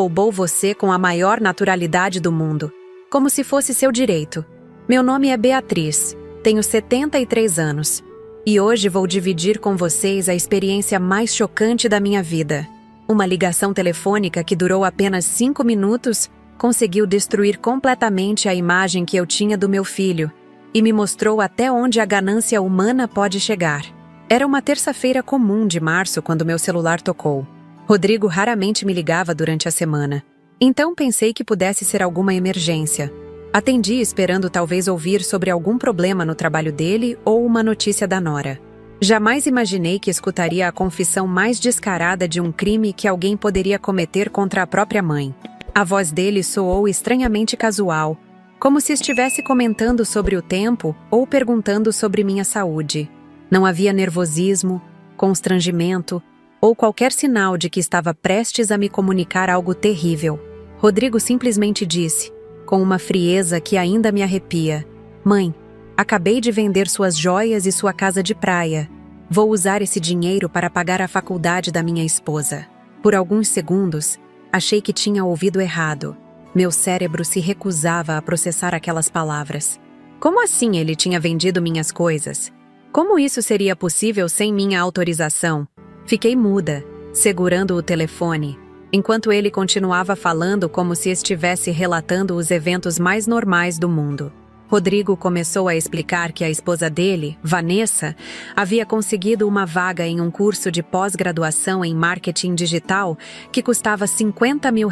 Roubou você com a maior naturalidade do mundo, como se fosse seu direito. Meu nome é Beatriz, tenho 73 anos, e hoje vou dividir com vocês a experiência mais chocante da minha vida. Uma ligação telefônica que durou apenas 5 minutos conseguiu destruir completamente a imagem que eu tinha do meu filho e me mostrou até onde a ganância humana pode chegar. Era uma terça-feira comum de março quando meu celular tocou. Rodrigo raramente me ligava durante a semana, então pensei que pudesse ser alguma emergência. Atendi esperando talvez ouvir sobre algum problema no trabalho dele ou uma notícia da nora. Jamais imaginei que escutaria a confissão mais descarada de um crime que alguém poderia cometer contra a própria mãe. A voz dele soou estranhamente casual, como se estivesse comentando sobre o tempo ou perguntando sobre minha saúde. Não havia nervosismo, constrangimento ou qualquer sinal de que estava prestes a me comunicar algo terrível. Rodrigo simplesmente disse, com uma frieza que ainda me arrepia: "Mãe, acabei de vender suas joias e sua casa de praia. Vou usar esse dinheiro para pagar a faculdade da minha esposa." Por alguns segundos, achei que tinha ouvido errado. Meu cérebro se recusava a processar aquelas palavras. Como assim ele tinha vendido minhas coisas? Como isso seria possível sem minha autorização? Fiquei muda, segurando o telefone, enquanto ele continuava falando como se estivesse relatando os eventos mais normais do mundo. Rodrigo começou a explicar que a esposa dele, Vanessa, havia conseguido uma vaga em um curso de pós-graduação em marketing digital que custava R$50 mil.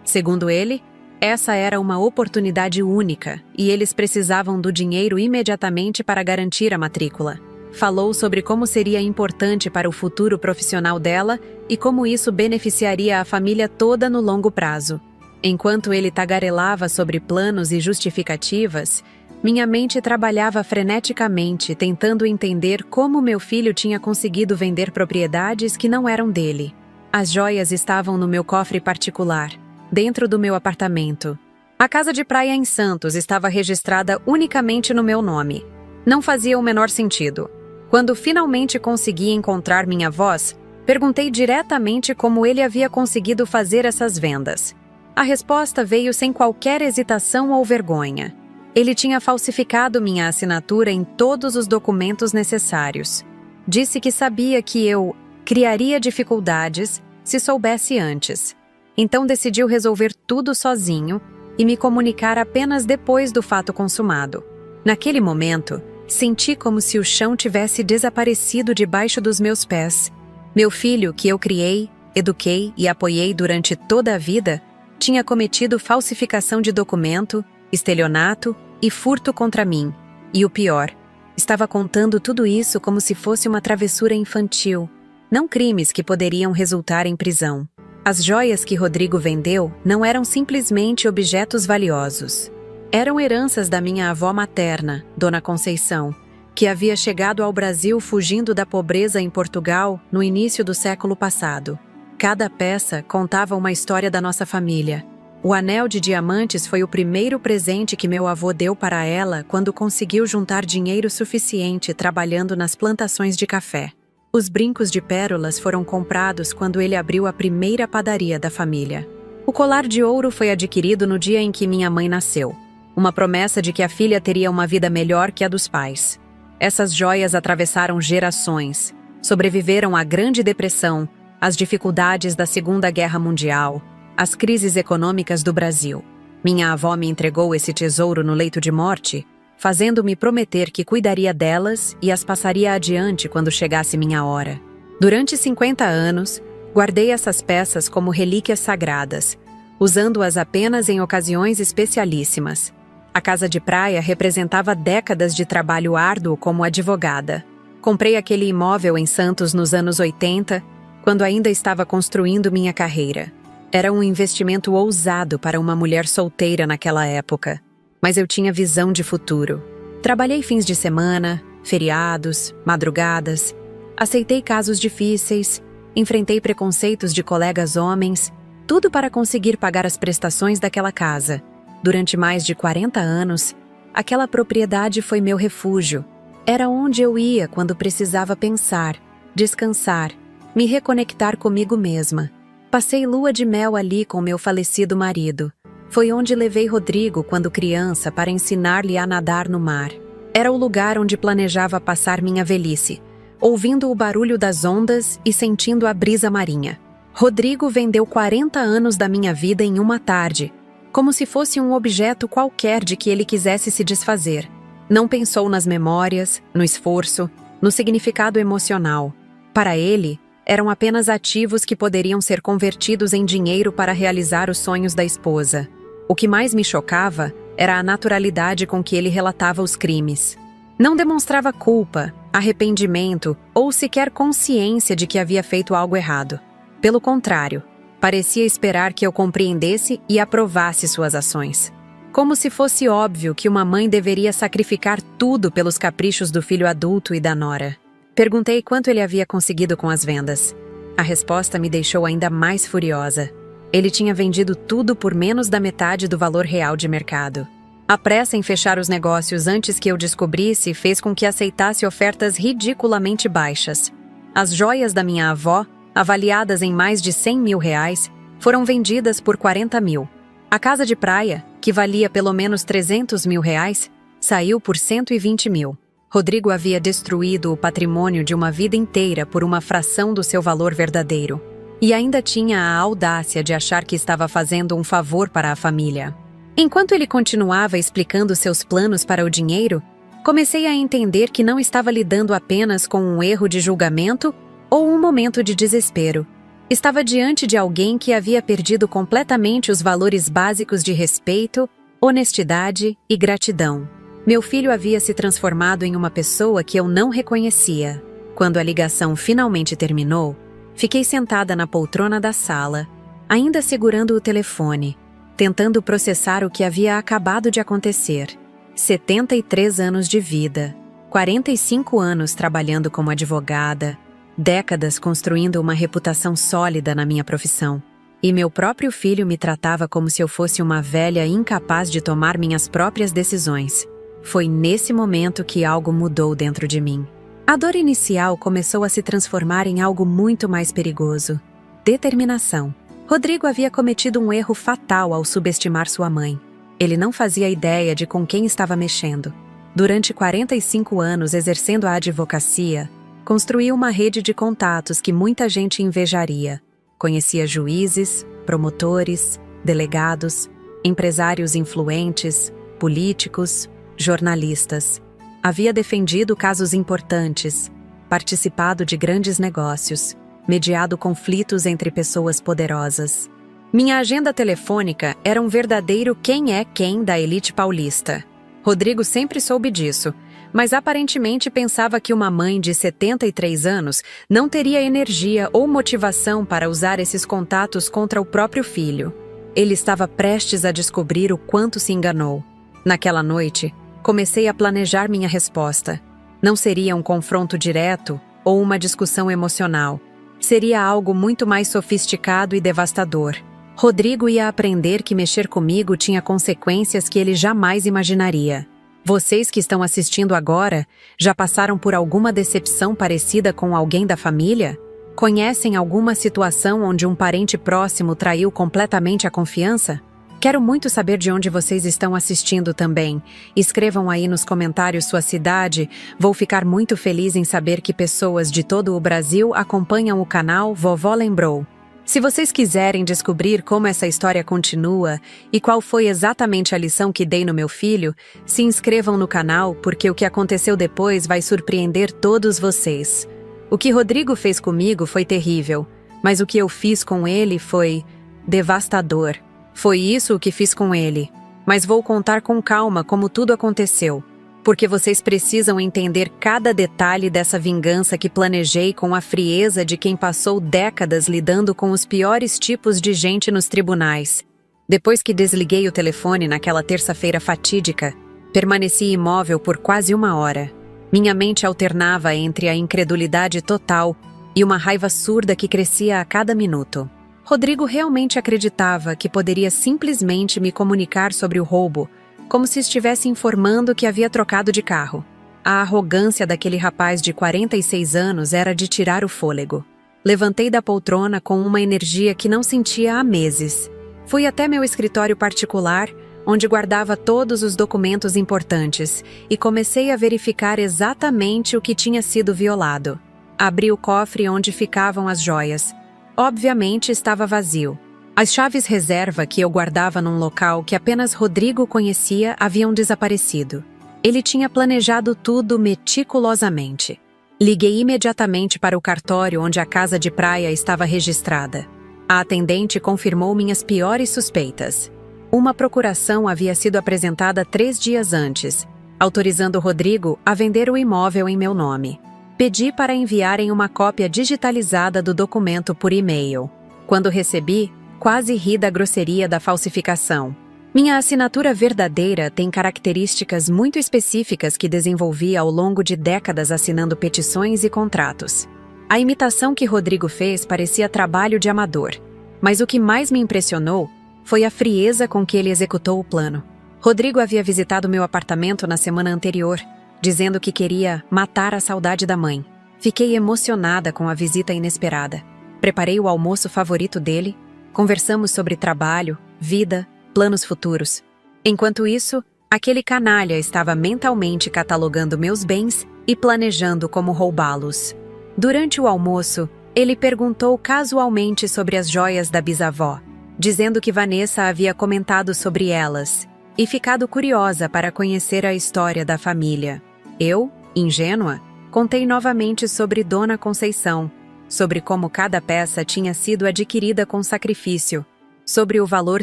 Segundo ele, essa era uma oportunidade única e eles precisavam do dinheiro imediatamente para garantir a matrícula. Falou sobre como seria importante para o futuro profissional dela e como isso beneficiaria a família toda no longo prazo. Enquanto ele tagarelava sobre planos e justificativas, minha mente trabalhava freneticamente tentando entender como meu filho tinha conseguido vender propriedades que não eram dele. As joias estavam no meu cofre particular, dentro do meu apartamento. A casa de praia em Santos estava registrada unicamente no meu nome. Não fazia o menor sentido. Quando finalmente consegui encontrar minha voz, perguntei diretamente como ele havia conseguido fazer essas vendas. A resposta veio sem qualquer hesitação ou vergonha. Ele tinha falsificado minha assinatura em todos os documentos necessários. Disse que sabia que eu criaria dificuldades se soubesse antes. Então decidiu resolver tudo sozinho e me comunicar apenas depois do fato consumado. Naquele momento, senti como se o chão tivesse desaparecido debaixo dos meus pés. Meu filho, que eu criei, eduquei e apoiei durante toda a vida, tinha cometido falsificação de documento, estelionato e furto contra mim. E o pior, estava contando tudo isso como se fosse uma travessura infantil, não crimes que poderiam resultar em prisão. As joias que Rodrigo vendeu não eram simplesmente objetos valiosos. Eram heranças da minha avó materna, Dona Conceição, que havia chegado ao Brasil fugindo da pobreza em Portugal no início do século passado. Cada peça contava uma história da nossa família. O anel de diamantes foi o primeiro presente que meu avô deu para ela quando conseguiu juntar dinheiro suficiente trabalhando nas plantações de café. Os brincos de pérolas foram comprados quando ele abriu a primeira padaria da família. O colar de ouro foi adquirido no dia em que minha mãe nasceu. Uma promessa de que a filha teria uma vida melhor que a dos pais. Essas joias atravessaram gerações, sobreviveram à Grande Depressão, às dificuldades da Segunda Guerra Mundial, às crises econômicas do Brasil. Minha avó me entregou esse tesouro no leito de morte, fazendo-me prometer que cuidaria delas e as passaria adiante quando chegasse minha hora. Durante 50 anos, guardei essas peças como relíquias sagradas, usando-as apenas em ocasiões especialíssimas. A casa de praia representava décadas de trabalho árduo como advogada. Comprei aquele imóvel em Santos nos anos 80, quando ainda estava construindo minha carreira. Era um investimento ousado para uma mulher solteira naquela época, mas eu tinha visão de futuro. Trabalhei fins de semana, feriados, madrugadas, aceitei casos difíceis, enfrentei preconceitos de colegas homens, tudo para conseguir pagar as prestações daquela casa. Durante mais de 40 anos, aquela propriedade foi meu refúgio. Era onde eu ia quando precisava pensar, descansar, me reconectar comigo mesma. Passei lua de mel ali com meu falecido marido. Foi onde levei Rodrigo quando criança para ensinar-lhe a nadar no mar. Era o lugar onde planejava passar minha velhice, ouvindo o barulho das ondas e sentindo a brisa marinha. Rodrigo vendeu 40 anos da minha vida em uma tarde, como se fosse um objeto qualquer de que ele quisesse se desfazer. Não pensou nas memórias, no esforço, no significado emocional. Para ele, eram apenas ativos que poderiam ser convertidos em dinheiro para realizar os sonhos da esposa. O que mais me chocava era a naturalidade com que ele relatava os crimes. Não demonstrava culpa, arrependimento ou sequer consciência de que havia feito algo errado. Pelo contrário, parecia esperar que eu compreendesse e aprovasse suas ações. Como se fosse óbvio que uma mãe deveria sacrificar tudo pelos caprichos do filho adulto e da nora. Perguntei quanto ele havia conseguido com as vendas. A resposta me deixou ainda mais furiosa. Ele tinha vendido tudo por menos da metade do valor real de mercado. A pressa em fechar os negócios antes que eu descobrisse fez com que aceitasse ofertas ridiculamente baixas. As joias da minha avó, avaliadas em mais de 100 mil reais, foram vendidas por 40 mil. A casa de praia, que valia pelo menos 300 mil reais, saiu por 120 mil. Rodrigo havia destruído o patrimônio de uma vida inteira por uma fração do seu valor verdadeiro. E ainda tinha a audácia de achar que estava fazendo um favor para a família. Enquanto ele continuava explicando seus planos para o dinheiro, comecei a entender que não estava lidando apenas com um erro de julgamento ou um momento de desespero. Estava diante de alguém que havia perdido completamente os valores básicos de respeito, honestidade e gratidão. Meu filho havia se transformado em uma pessoa que eu não reconhecia. Quando a ligação finalmente terminou, fiquei sentada na poltrona da sala, ainda segurando o telefone, tentando processar o que havia acabado de acontecer. 73 anos de vida, 45 anos trabalhando como advogada, décadas construindo uma reputação sólida na minha profissão. E meu próprio filho me tratava como se eu fosse uma velha incapaz de tomar minhas próprias decisões. Foi nesse momento que algo mudou dentro de mim. A dor inicial começou a se transformar em algo muito mais perigoso: determinação. Rodrigo havia cometido um erro fatal ao subestimar sua mãe. Ele não fazia ideia de com quem estava mexendo. Durante 45 anos exercendo a advocacia, construiu uma rede de contatos que muita gente invejaria. Conhecia juízes, promotores, delegados, empresários influentes, políticos, jornalistas. Havia defendido casos importantes, participado de grandes negócios, mediado conflitos entre pessoas poderosas. Minha agenda telefônica era um verdadeiro quem é quem da elite paulista. Rodrigo sempre soube disso, mas aparentemente pensava que uma mãe de 73 anos não teria energia ou motivação para usar esses contatos contra o próprio filho. Ele estava prestes a descobrir o quanto se enganou. Naquela noite, comecei a planejar minha resposta. Não seria um confronto direto ou uma discussão emocional. Seria algo muito mais sofisticado e devastador. Rodrigo ia aprender que mexer comigo tinha consequências que ele jamais imaginaria. Vocês que estão assistindo agora já passaram por alguma decepção parecida com alguém da família? Conhecem alguma situação onde um parente próximo traiu completamente a confiança? Quero muito saber de onde vocês estão assistindo também. Escrevam aí nos comentários sua cidade. Vou ficar muito feliz em saber que pessoas de todo o Brasil acompanham o canal Vovó Lembrou. Se vocês quiserem descobrir como essa história continua e qual foi exatamente a lição que dei no meu filho, se inscrevam no canal porque o que aconteceu depois vai surpreender todos vocês. O que Rodrigo fez comigo foi terrível, mas o que eu fiz com ele foi devastador. Foi isso o que fiz com ele, mas vou contar com calma como tudo aconteceu, porque vocês precisam entender cada detalhe dessa vingança que planejei com a frieza de quem passou décadas lidando com os piores tipos de gente nos tribunais. Depois que desliguei o telefone naquela terça-feira fatídica, permaneci imóvel por quase 1 hora. Minha mente alternava entre a incredulidade total e uma raiva surda que crescia a cada minuto. Rodrigo realmente acreditava que poderia simplesmente me comunicar sobre o roubo, como se estivesse informando que havia trocado de carro. A arrogância daquele rapaz de 46 anos era de tirar o fôlego. Levantei da poltrona com uma energia que não sentia há meses. Fui até meu escritório particular, onde guardava todos os documentos importantes, e comecei a verificar exatamente o que tinha sido violado. Abri o cofre onde ficavam as joias. Obviamente estava vazio. As chaves reserva que eu guardava num local que apenas Rodrigo conhecia haviam desaparecido. Ele tinha planejado tudo meticulosamente. Liguei imediatamente para o cartório onde a casa de praia estava registrada. A atendente confirmou minhas piores suspeitas. Uma procuração havia sido apresentada 3 dias antes, autorizando Rodrigo a vender o imóvel em meu nome. Pedi para enviarem uma cópia digitalizada do documento por e-mail. Quando recebi, quase ri da grosseria da falsificação. Minha assinatura verdadeira tem características muito específicas que desenvolvi ao longo de décadas assinando petições e contratos. A imitação que Rodrigo fez parecia trabalho de amador, mas o que mais me impressionou foi a frieza com que ele executou o plano. Rodrigo havia visitado meu apartamento na semana anterior, dizendo que queria matar a saudade da mãe. Fiquei emocionada com a visita inesperada. Preparei o almoço favorito dele, conversamos sobre trabalho, vida, planos futuros. Enquanto isso, aquele canalha estava mentalmente catalogando meus bens e planejando como roubá-los. Durante o almoço, ele perguntou casualmente sobre as joias da bisavó, dizendo que Vanessa havia comentado sobre elas e ficado curiosa para conhecer a história da família. Eu, ingênua, contei novamente sobre Dona Conceição, sobre como cada peça tinha sido adquirida com sacrifício, sobre o valor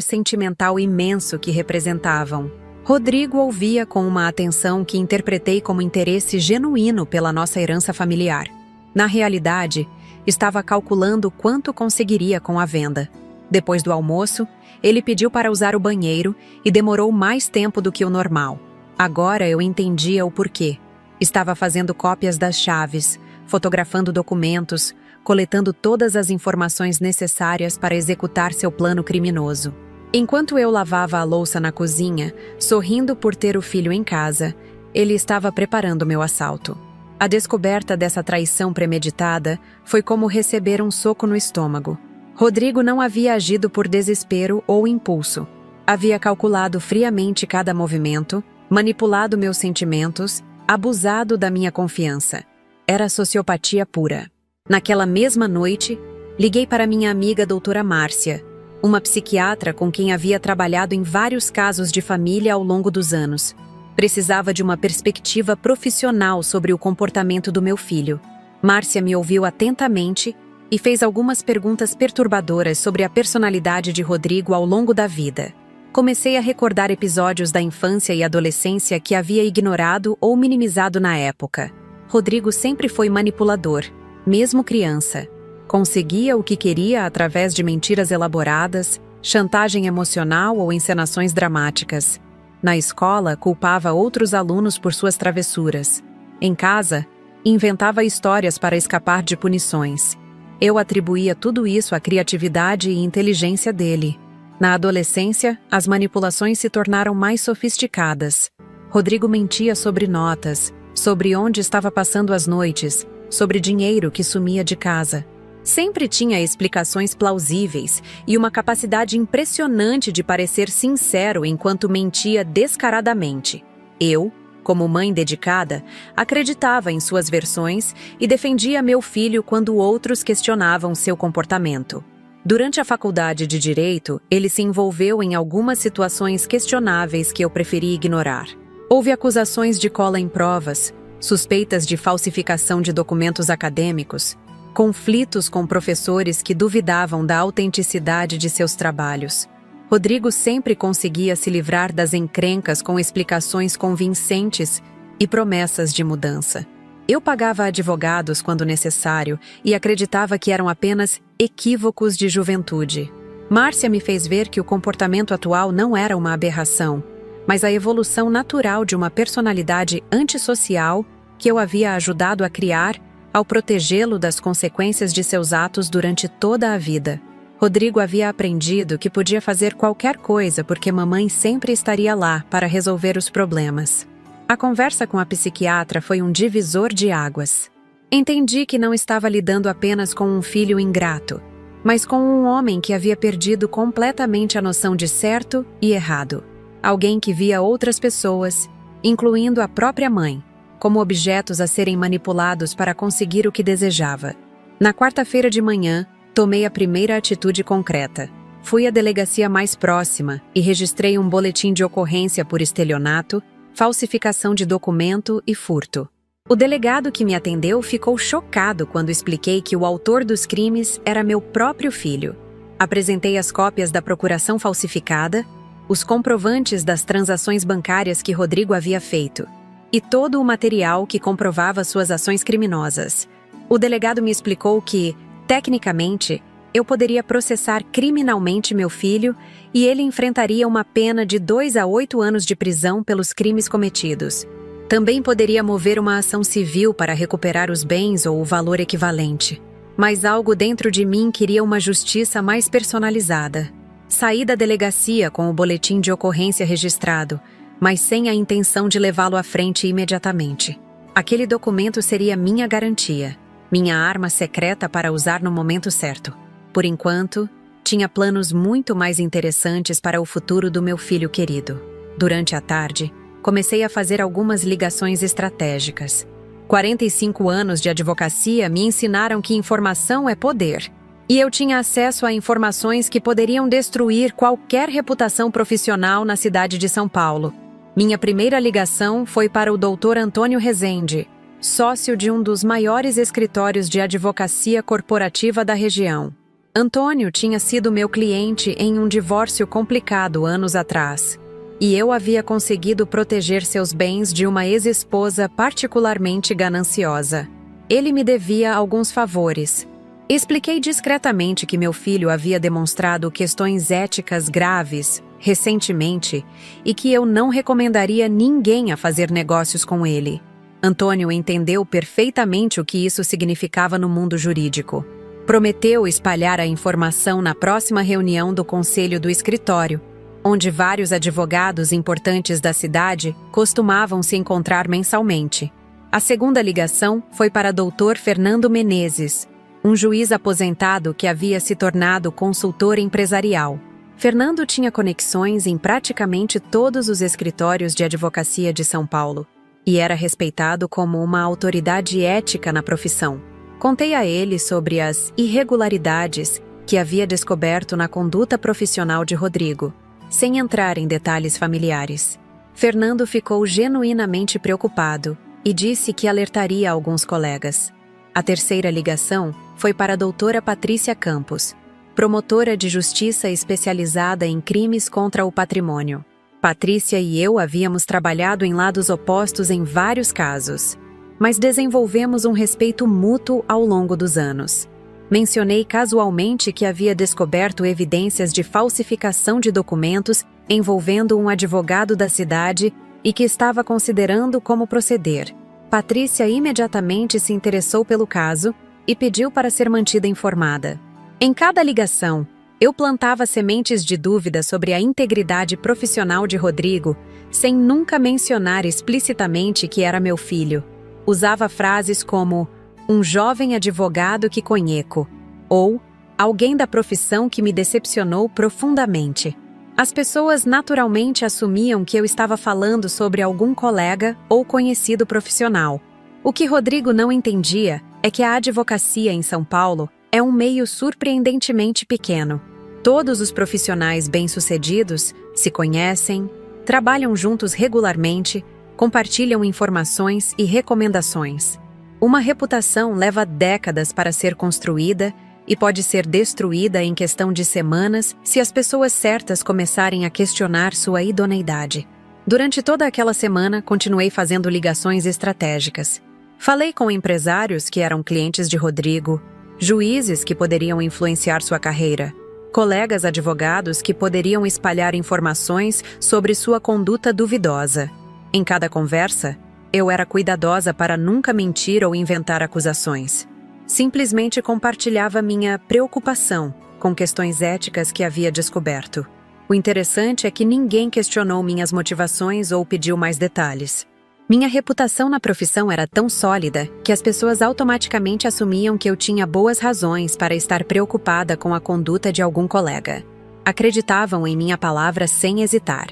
sentimental imenso que representavam. Rodrigo ouvia com uma atenção que interpretei como interesse genuíno pela nossa herança familiar. Na realidade, estava calculando quanto conseguiria com a venda. Depois do almoço, ele pediu para usar o banheiro e demorou mais tempo do que o normal. Agora eu entendia o porquê. Estava fazendo cópias das chaves, fotografando documentos, coletando todas as informações necessárias para executar seu plano criminoso. Enquanto eu lavava a louça na cozinha, sorrindo por ter o filho em casa, ele estava preparando meu assalto. A descoberta dessa traição premeditada foi como receber um soco no estômago. Rodrigo não havia agido por desespero ou impulso. Havia calculado friamente cada movimento, manipulado meus sentimentos, abusado da minha confiança. Era sociopatia pura. Naquela mesma noite, liguei para minha amiga doutora Márcia, uma psiquiatra com quem havia trabalhado em vários casos de família ao longo dos anos. Precisava de uma perspectiva profissional sobre o comportamento do meu filho. Márcia me ouviu atentamente e fez algumas perguntas perturbadoras sobre a personalidade de Rodrigo ao longo da vida. Comecei a recordar episódios da infância e adolescência que havia ignorado ou minimizado na época. Rodrigo sempre foi manipulador, mesmo criança. Conseguia o que queria através de mentiras elaboradas, chantagem emocional ou encenações dramáticas. Na escola, culpava outros alunos por suas travessuras. Em casa, inventava histórias para escapar de punições. Eu atribuía tudo isso à criatividade e inteligência dele. Na adolescência, as manipulações se tornaram mais sofisticadas. Rodrigo mentia sobre notas, sobre onde estava passando as noites, sobre dinheiro que sumia de casa. Sempre tinha explicações plausíveis e uma capacidade impressionante de parecer sincero enquanto mentia descaradamente. Eu, como mãe dedicada, acreditava em suas versões e defendia meu filho quando outros questionavam seu comportamento. Durante a faculdade de Direito, ele se envolveu em algumas situações questionáveis que eu preferi ignorar. Houve acusações de cola em provas, suspeitas de falsificação de documentos acadêmicos, conflitos com professores que duvidavam da autenticidade de seus trabalhos. Rodrigo sempre conseguia se livrar das encrencas com explicações convincentes e promessas de mudança. Eu pagava advogados quando necessário e acreditava que eram apenas equívocos de juventude. Márcia me fez ver que o comportamento atual não era uma aberração, mas a evolução natural de uma personalidade antissocial que eu havia ajudado a criar ao protegê-lo das consequências de seus atos durante toda a vida. Rodrigo havia aprendido que podia fazer qualquer coisa porque mamãe sempre estaria lá para resolver os problemas. A conversa com a psiquiatra foi um divisor de águas. Entendi que não estava lidando apenas com um filho ingrato, mas com um homem que havia perdido completamente a noção de certo e errado. Alguém que via outras pessoas, incluindo a própria mãe, como objetos a serem manipulados para conseguir o que desejava. Na quarta-feira de manhã, tomei a primeira atitude concreta. Fui à delegacia mais próxima e registrei um boletim de ocorrência por estelionato, falsificação de documento e furto. O delegado que me atendeu ficou chocado quando expliquei que o autor dos crimes era meu próprio filho. Apresentei as cópias da procuração falsificada, os comprovantes das transações bancárias que Rodrigo havia feito e todo o material que comprovava suas ações criminosas. O delegado me explicou que, tecnicamente, eu poderia processar criminalmente meu filho e ele enfrentaria uma pena de 2 a 8 anos de prisão pelos crimes cometidos. Também poderia mover uma ação civil para recuperar os bens ou o valor equivalente. Mas algo dentro de mim queria uma justiça mais personalizada. Saí da delegacia com o boletim de ocorrência registrado, mas sem a intenção de levá-lo à frente imediatamente. Aquele documento seria minha garantia, minha arma secreta para usar no momento certo. Por enquanto, tinha planos muito mais interessantes para o futuro do meu filho querido. Durante a tarde, comecei a fazer algumas ligações estratégicas. 45 anos de advocacia me ensinaram que informação é poder. E eu tinha acesso a informações que poderiam destruir qualquer reputação profissional na cidade de São Paulo. Minha primeira ligação foi para o Dr. Antônio Rezende, sócio de um dos maiores escritórios de advocacia corporativa da região. Antônio tinha sido meu cliente em um divórcio complicado anos atrás, e eu havia conseguido proteger seus bens de uma ex-esposa particularmente gananciosa. Ele me devia alguns favores. Expliquei discretamente que meu filho havia demonstrado questões éticas graves recentemente e que eu não recomendaria ninguém a fazer negócios com ele. Antônio entendeu perfeitamente o que isso significava no mundo jurídico. Prometeu espalhar a informação na próxima reunião do conselho do escritório, onde vários advogados importantes da cidade costumavam se encontrar mensalmente. A segunda ligação foi para Dr. Fernando Menezes, um juiz aposentado que havia se tornado consultor empresarial. Fernando tinha conexões em praticamente todos os escritórios de advocacia de São Paulo e era respeitado como uma autoridade ética na profissão. Contei a ele sobre as irregularidades que havia descoberto na conduta profissional de Rodrigo, sem entrar em detalhes familiares. Fernando ficou genuinamente preocupado e disse que alertaria alguns colegas. A terceira ligação foi para a doutora Patrícia Campos, promotora de justiça especializada em crimes contra o patrimônio. Patrícia e eu havíamos trabalhado em lados opostos em vários casos, mas desenvolvemos um respeito mútuo ao longo dos anos. Mencionei casualmente que havia descoberto evidências de falsificação de documentos envolvendo um advogado da cidade e que estava considerando como proceder. Patrícia imediatamente se interessou pelo caso e pediu para ser mantida informada. Em cada ligação, eu plantava sementes de dúvida sobre a integridade profissional de Rodrigo, sem nunca mencionar explicitamente que era meu filho. Usava frases como "um jovem advogado que conheço" ou "alguém da profissão que me decepcionou profundamente". As pessoas naturalmente assumiam que eu estava falando sobre algum colega ou conhecido profissional. O que Rodrigo não entendia é que a advocacia em São Paulo é um meio surpreendentemente pequeno. Todos os profissionais bem-sucedidos se conhecem, trabalham juntos regularmente, compartilham informações e recomendações. Uma reputação leva décadas para ser construída e pode ser destruída em questão de semanas se as pessoas certas começarem a questionar sua idoneidade. Durante toda aquela semana, continuei fazendo ligações estratégicas. Falei com empresários que eram clientes de Rodrigo, juízes que poderiam influenciar sua carreira, colegas advogados que poderiam espalhar informações sobre sua conduta duvidosa. Em cada conversa, eu era cuidadosa para nunca mentir ou inventar acusações. Simplesmente compartilhava minha preocupação com questões éticas que havia descoberto. O interessante é que ninguém questionou minhas motivações ou pediu mais detalhes. Minha reputação na profissão era tão sólida que as pessoas automaticamente assumiam que eu tinha boas razões para estar preocupada com a conduta de algum colega. Acreditavam em minha palavra sem hesitar.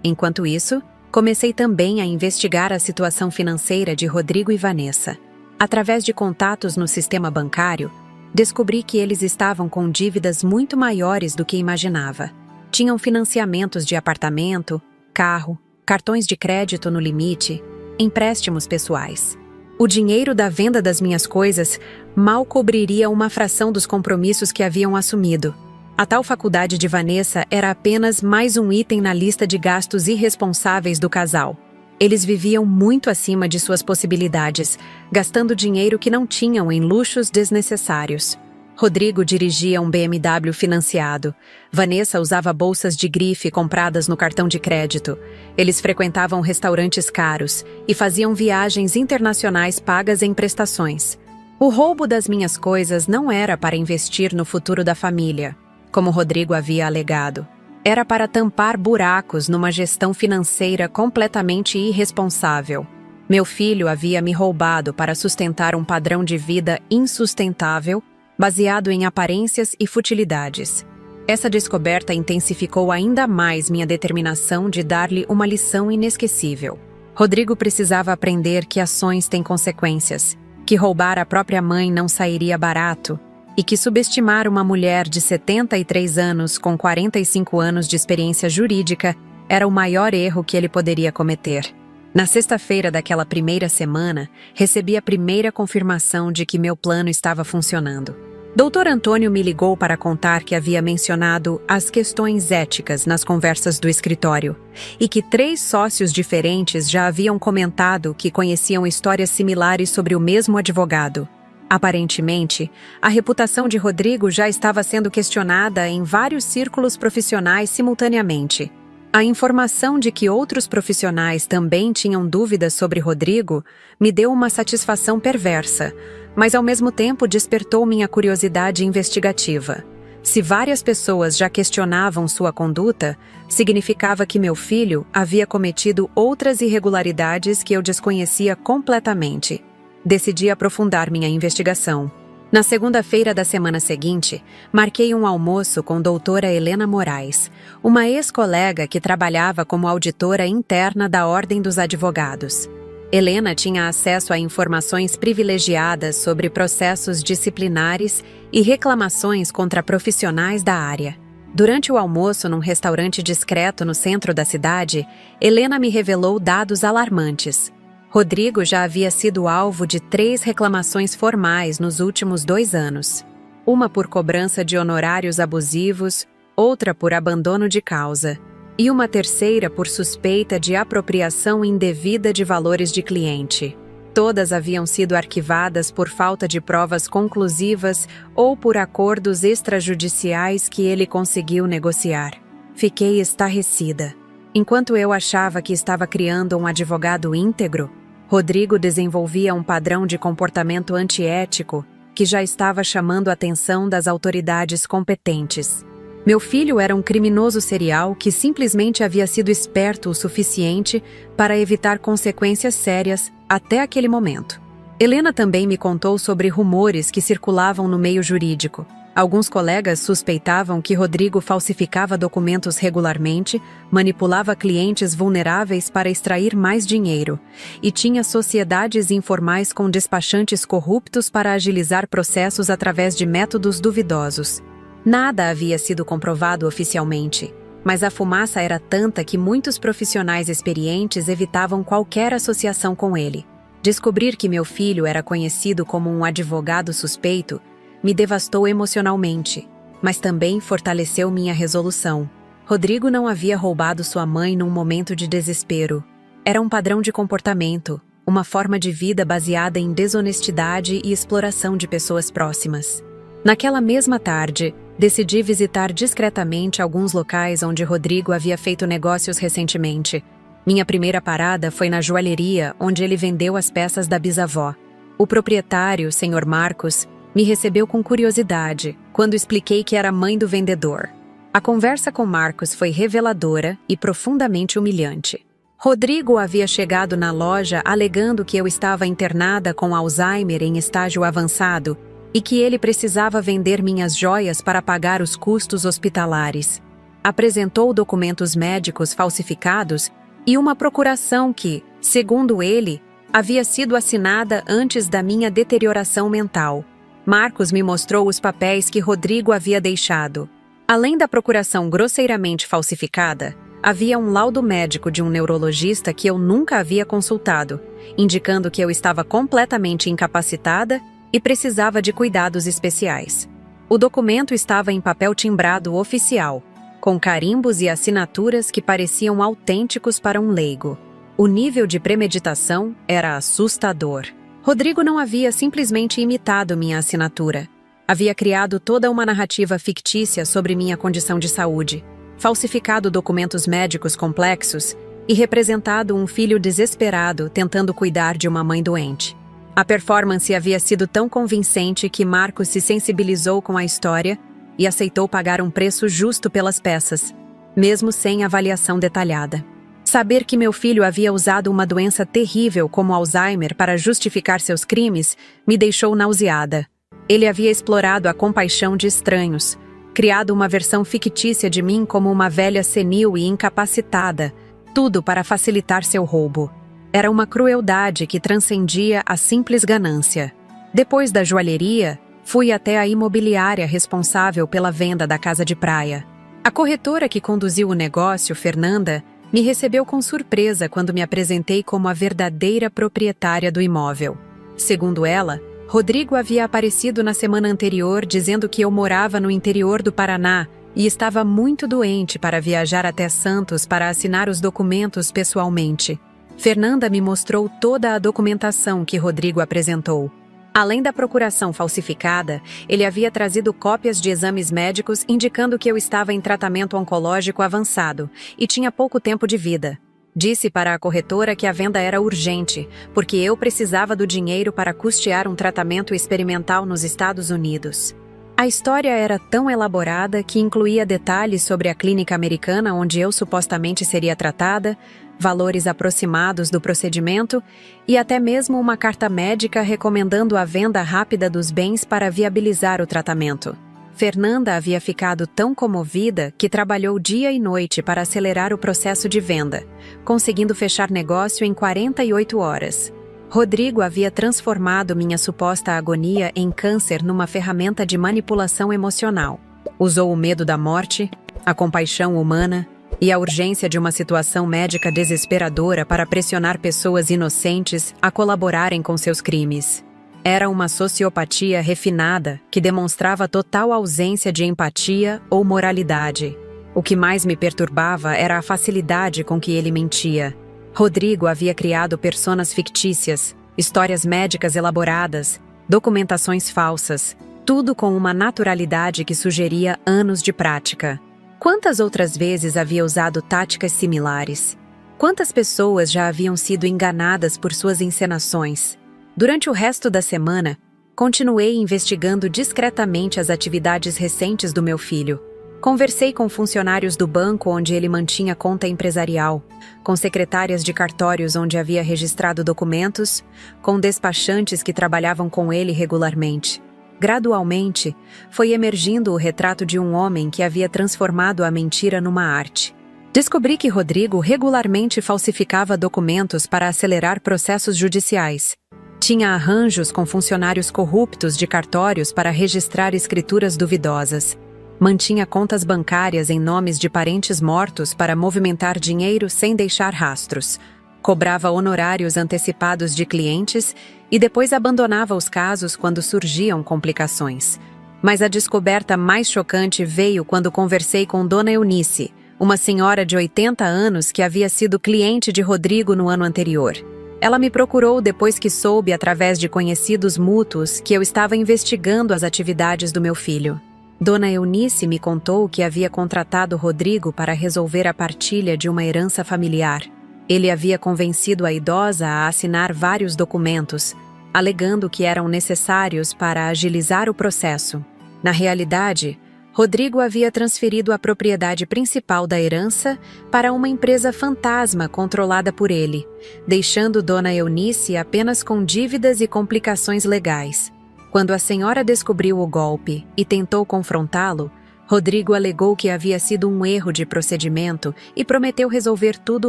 Enquanto isso, comecei também a investigar a situação financeira de Rodrigo e Vanessa. Através de contatos no sistema bancário, descobri que eles estavam com dívidas muito maiores do que imaginava. Tinham financiamentos de apartamento, carro, cartões de crédito no limite, empréstimos pessoais. O dinheiro da venda das minhas coisas mal cobriria uma fração dos compromissos que haviam assumido. A tal faculdade de Vanessa era apenas mais um item na lista de gastos irresponsáveis do casal. Eles viviam muito acima de suas possibilidades, gastando dinheiro que não tinham em luxos desnecessários. Rodrigo dirigia um BMW financiado. Vanessa usava bolsas de grife compradas no cartão de crédito. Eles frequentavam restaurantes caros e faziam viagens internacionais pagas em prestações. O roubo das minhas coisas não era para investir no futuro da família, como Rodrigo havia alegado. Era para tampar buracos numa gestão financeira completamente irresponsável. Meu filho havia me roubado para sustentar um padrão de vida insustentável, baseado em aparências e futilidades. Essa descoberta intensificou ainda mais minha determinação de dar-lhe uma lição inesquecível. Rodrigo precisava aprender que ações têm consequências, que roubar a própria mãe não sairia barato, e que subestimar uma mulher de 73 anos com 45 anos de experiência jurídica era o maior erro que ele poderia cometer. Na sexta-feira daquela primeira semana, recebi a primeira confirmação de que meu plano estava funcionando. Dr. Antônio me ligou para contar que havia mencionado as questões éticas nas conversas do escritório e que 3 sócios diferentes já haviam comentado que conheciam histórias similares sobre o mesmo advogado. Aparentemente, a reputação de Rodrigo já estava sendo questionada em vários círculos profissionais simultaneamente. A informação de que outros profissionais também tinham dúvidas sobre Rodrigo me deu uma satisfação perversa, mas ao mesmo tempo despertou minha curiosidade investigativa. Se várias pessoas já questionavam sua conduta, significava que meu filho havia cometido outras irregularidades que eu desconhecia completamente. Decidi aprofundar minha investigação. Na segunda-feira da semana seguinte, marquei um almoço com doutora Helena Moraes, uma ex-colega que trabalhava como auditora interna da Ordem dos Advogados. Helena tinha acesso a informações privilegiadas sobre processos disciplinares e reclamações contra profissionais da área. Durante o almoço num restaurante discreto no centro da cidade, Helena me revelou dados alarmantes. Rodrigo já havia sido alvo de 3 reclamações formais nos últimos 2 anos. Uma por cobrança de honorários abusivos, outra por abandono de causa, e uma terceira por suspeita de apropriação indevida de valores de cliente. Todas haviam sido arquivadas por falta de provas conclusivas ou por acordos extrajudiciais que ele conseguiu negociar. Fiquei estarrecida. Enquanto eu achava que estava criando um advogado íntegro, Rodrigo desenvolvia um padrão de comportamento antiético que já estava chamando a atenção das autoridades competentes. Meu filho era um criminoso serial que simplesmente havia sido esperto o suficiente para evitar consequências sérias até aquele momento. Helena também me contou sobre rumores que circulavam no meio jurídico. Alguns colegas suspeitavam que Rodrigo falsificava documentos regularmente, manipulava clientes vulneráveis para extrair mais dinheiro e tinha sociedades informais com despachantes corruptos para agilizar processos através de métodos duvidosos. Nada havia sido comprovado oficialmente, mas a fumaça era tanta que muitos profissionais experientes evitavam qualquer associação com ele. Descobrir que meu filho era conhecido como um advogado suspeito me devastou emocionalmente, mas também fortaleceu minha resolução. Rodrigo não havia roubado sua mãe num momento de desespero. Era um padrão de comportamento, uma forma de vida baseada em desonestidade e exploração de pessoas próximas. Naquela mesma tarde, decidi visitar discretamente alguns locais onde Rodrigo havia feito negócios recentemente. Minha primeira parada foi na joalheria, onde ele vendeu as peças da bisavó. O proprietário, Sr. Marcos, me recebeu com curiosidade quando expliquei que era mãe do vendedor. A conversa com Marcos foi reveladora e profundamente humilhante. Rodrigo havia chegado na loja alegando que eu estava internada com Alzheimer em estágio avançado e que ele precisava vender minhas joias para pagar os custos hospitalares. Apresentou documentos médicos falsificados e uma procuração que, segundo ele, havia sido assinada antes da minha deterioração mental. Marcos me mostrou os papéis que Rodrigo havia deixado. Além da procuração grosseiramente falsificada, havia um laudo médico de um neurologista que eu nunca havia consultado, indicando que eu estava completamente incapacitada e precisava de cuidados especiais. O documento estava em papel timbrado oficial, com carimbos e assinaturas que pareciam autênticos para um leigo. O nível de premeditação era assustador. Rodrigo não havia simplesmente imitado minha assinatura. Havia criado toda uma narrativa fictícia sobre minha condição de saúde, falsificado documentos médicos complexos e representado um filho desesperado tentando cuidar de uma mãe doente. A performance havia sido tão convincente que Marcos se sensibilizou com a história e aceitou pagar um preço justo pelas peças, mesmo sem avaliação detalhada. Saber que meu filho havia usado uma doença terrível como Alzheimer para justificar seus crimes me deixou nauseada. Ele havia explorado a compaixão de estranhos, criado uma versão fictícia de mim como uma velha senil e incapacitada, tudo para facilitar seu roubo. Era uma crueldade que transcendia a simples ganância. Depois da joalheria, fui até a imobiliária responsável pela venda da casa de praia. A corretora que conduziu o negócio, Fernanda, me recebeu com surpresa quando me apresentei como a verdadeira proprietária do imóvel. Segundo ela, Rodrigo havia aparecido na semana anterior dizendo que eu morava no interior do Paraná e estava muito doente para viajar até Santos para assinar os documentos pessoalmente. Fernanda me mostrou toda a documentação que Rodrigo apresentou. Além da procuração falsificada, ele havia trazido cópias de exames médicos indicando que eu estava em tratamento oncológico avançado e tinha pouco tempo de vida. Disse para a corretora que a venda era urgente, porque eu precisava do dinheiro para custear um tratamento experimental nos Estados Unidos. A história era tão elaborada que incluía detalhes sobre a clínica americana onde eu supostamente seria tratada, valores aproximados do procedimento e até mesmo uma carta médica recomendando a venda rápida dos bens para viabilizar o tratamento. Fernanda havia ficado tão comovida que trabalhou dia e noite para acelerar o processo de venda, conseguindo fechar negócio em 48 horas. Rodrigo havia transformado minha suposta agonia em câncer numa ferramenta de manipulação emocional. Usou o medo da morte, a compaixão humana e a urgência de uma situação médica desesperadora para pressionar pessoas inocentes a colaborarem com seus crimes. Era uma sociopatia refinada que demonstrava total ausência de empatia ou moralidade. O que mais me perturbava era a facilidade com que ele mentia. Rodrigo havia criado personas fictícias, histórias médicas elaboradas, documentações falsas, tudo com uma naturalidade que sugeria anos de prática. Quantas outras vezes havia usado táticas similares? Quantas pessoas já haviam sido enganadas por suas encenações? Durante o resto da semana, continuei investigando discretamente as atividades recentes do meu filho. Conversei com funcionários do banco onde ele mantinha conta empresarial, com secretárias de cartórios onde havia registrado documentos, com despachantes que trabalhavam com ele regularmente. Gradualmente, foi emergindo o retrato de um homem que havia transformado a mentira numa arte. Descobri que Rodrigo regularmente falsificava documentos para acelerar processos judiciais. Tinha arranjos com funcionários corruptos de cartórios para registrar escrituras duvidosas. Mantinha contas bancárias em nomes de parentes mortos para movimentar dinheiro sem deixar rastros. Cobrava honorários antecipados de clientes e depois abandonava os casos quando surgiam complicações. Mas a descoberta mais chocante veio quando conversei com Dona Eunice, uma senhora de 80 anos que havia sido cliente de Rodrigo no ano anterior. Ela me procurou depois que soube, através de conhecidos mútuos, que eu estava investigando as atividades do meu filho. Dona Eunice me contou que havia contratado Rodrigo para resolver a partilha de uma herança familiar. Ele havia convencido a idosa a assinar vários documentos, alegando que eram necessários para agilizar o processo. Na realidade, Rodrigo havia transferido a propriedade principal da herança para uma empresa fantasma controlada por ele, deixando Dona Eunice apenas com dívidas e complicações legais. Quando a senhora descobriu o golpe e tentou confrontá-lo, Rodrigo alegou que havia sido um erro de procedimento e prometeu resolver tudo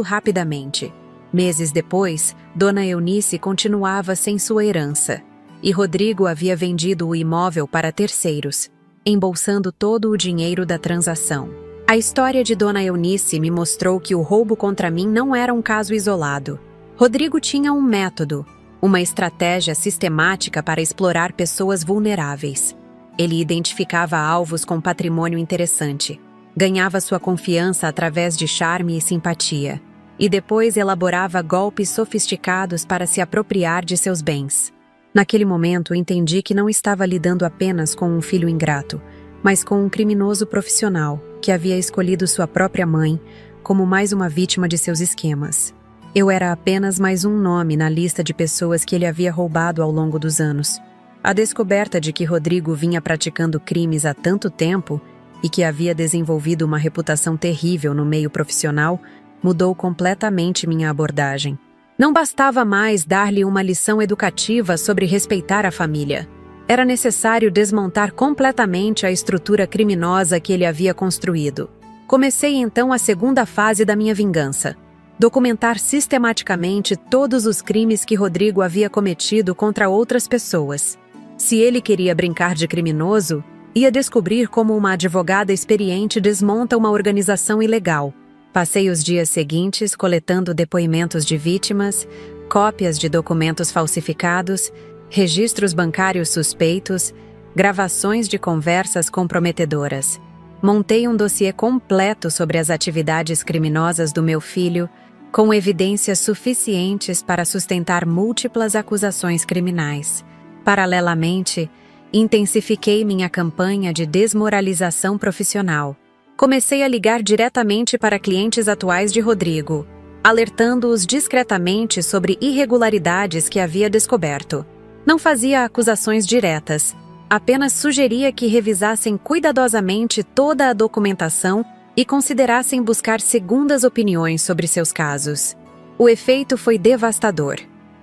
rapidamente. Meses depois, Dona Eunice continuava sem sua herança, e Rodrigo havia vendido o imóvel para terceiros, embolsando todo o dinheiro da transação. A história de Dona Eunice me mostrou que o roubo contra mim não era um caso isolado. Rodrigo tinha um método, uma estratégia sistemática para explorar pessoas vulneráveis. Ele identificava alvos com patrimônio interessante, ganhava sua confiança através de charme e simpatia, e depois elaborava golpes sofisticados para se apropriar de seus bens. Naquele momento, entendi que não estava lidando apenas com um filho ingrato, mas com um criminoso profissional que havia escolhido sua própria mãe como mais uma vítima de seus esquemas. Eu era apenas mais um nome na lista de pessoas que ele havia roubado ao longo dos anos. A descoberta de que Rodrigo vinha praticando crimes há tanto tempo e que havia desenvolvido uma reputação terrível no meio profissional mudou completamente minha abordagem. Não bastava mais dar-lhe uma lição educativa sobre respeitar a família. Era necessário desmontar completamente a estrutura criminosa que ele havia construído. Comecei então a segunda fase da minha vingança: documentar sistematicamente todos os crimes que Rodrigo havia cometido contra outras pessoas. Se ele queria brincar de criminoso, ia descobrir como uma advogada experiente desmonta uma organização ilegal. Passei os dias seguintes coletando depoimentos de vítimas, cópias de documentos falsificados, registros bancários suspeitos, gravações de conversas comprometedoras. Montei um dossiê completo sobre as atividades criminosas do meu filho, com evidências suficientes para sustentar múltiplas acusações criminais. Paralelamente, intensifiquei minha campanha de desmoralização profissional. Comecei a ligar diretamente para clientes atuais de Rodrigo, alertando-os discretamente sobre irregularidades que havia descoberto. Não fazia acusações diretas, apenas sugeria que revisassem cuidadosamente toda a documentação e considerassem buscar segundas opiniões sobre seus casos. O efeito foi devastador.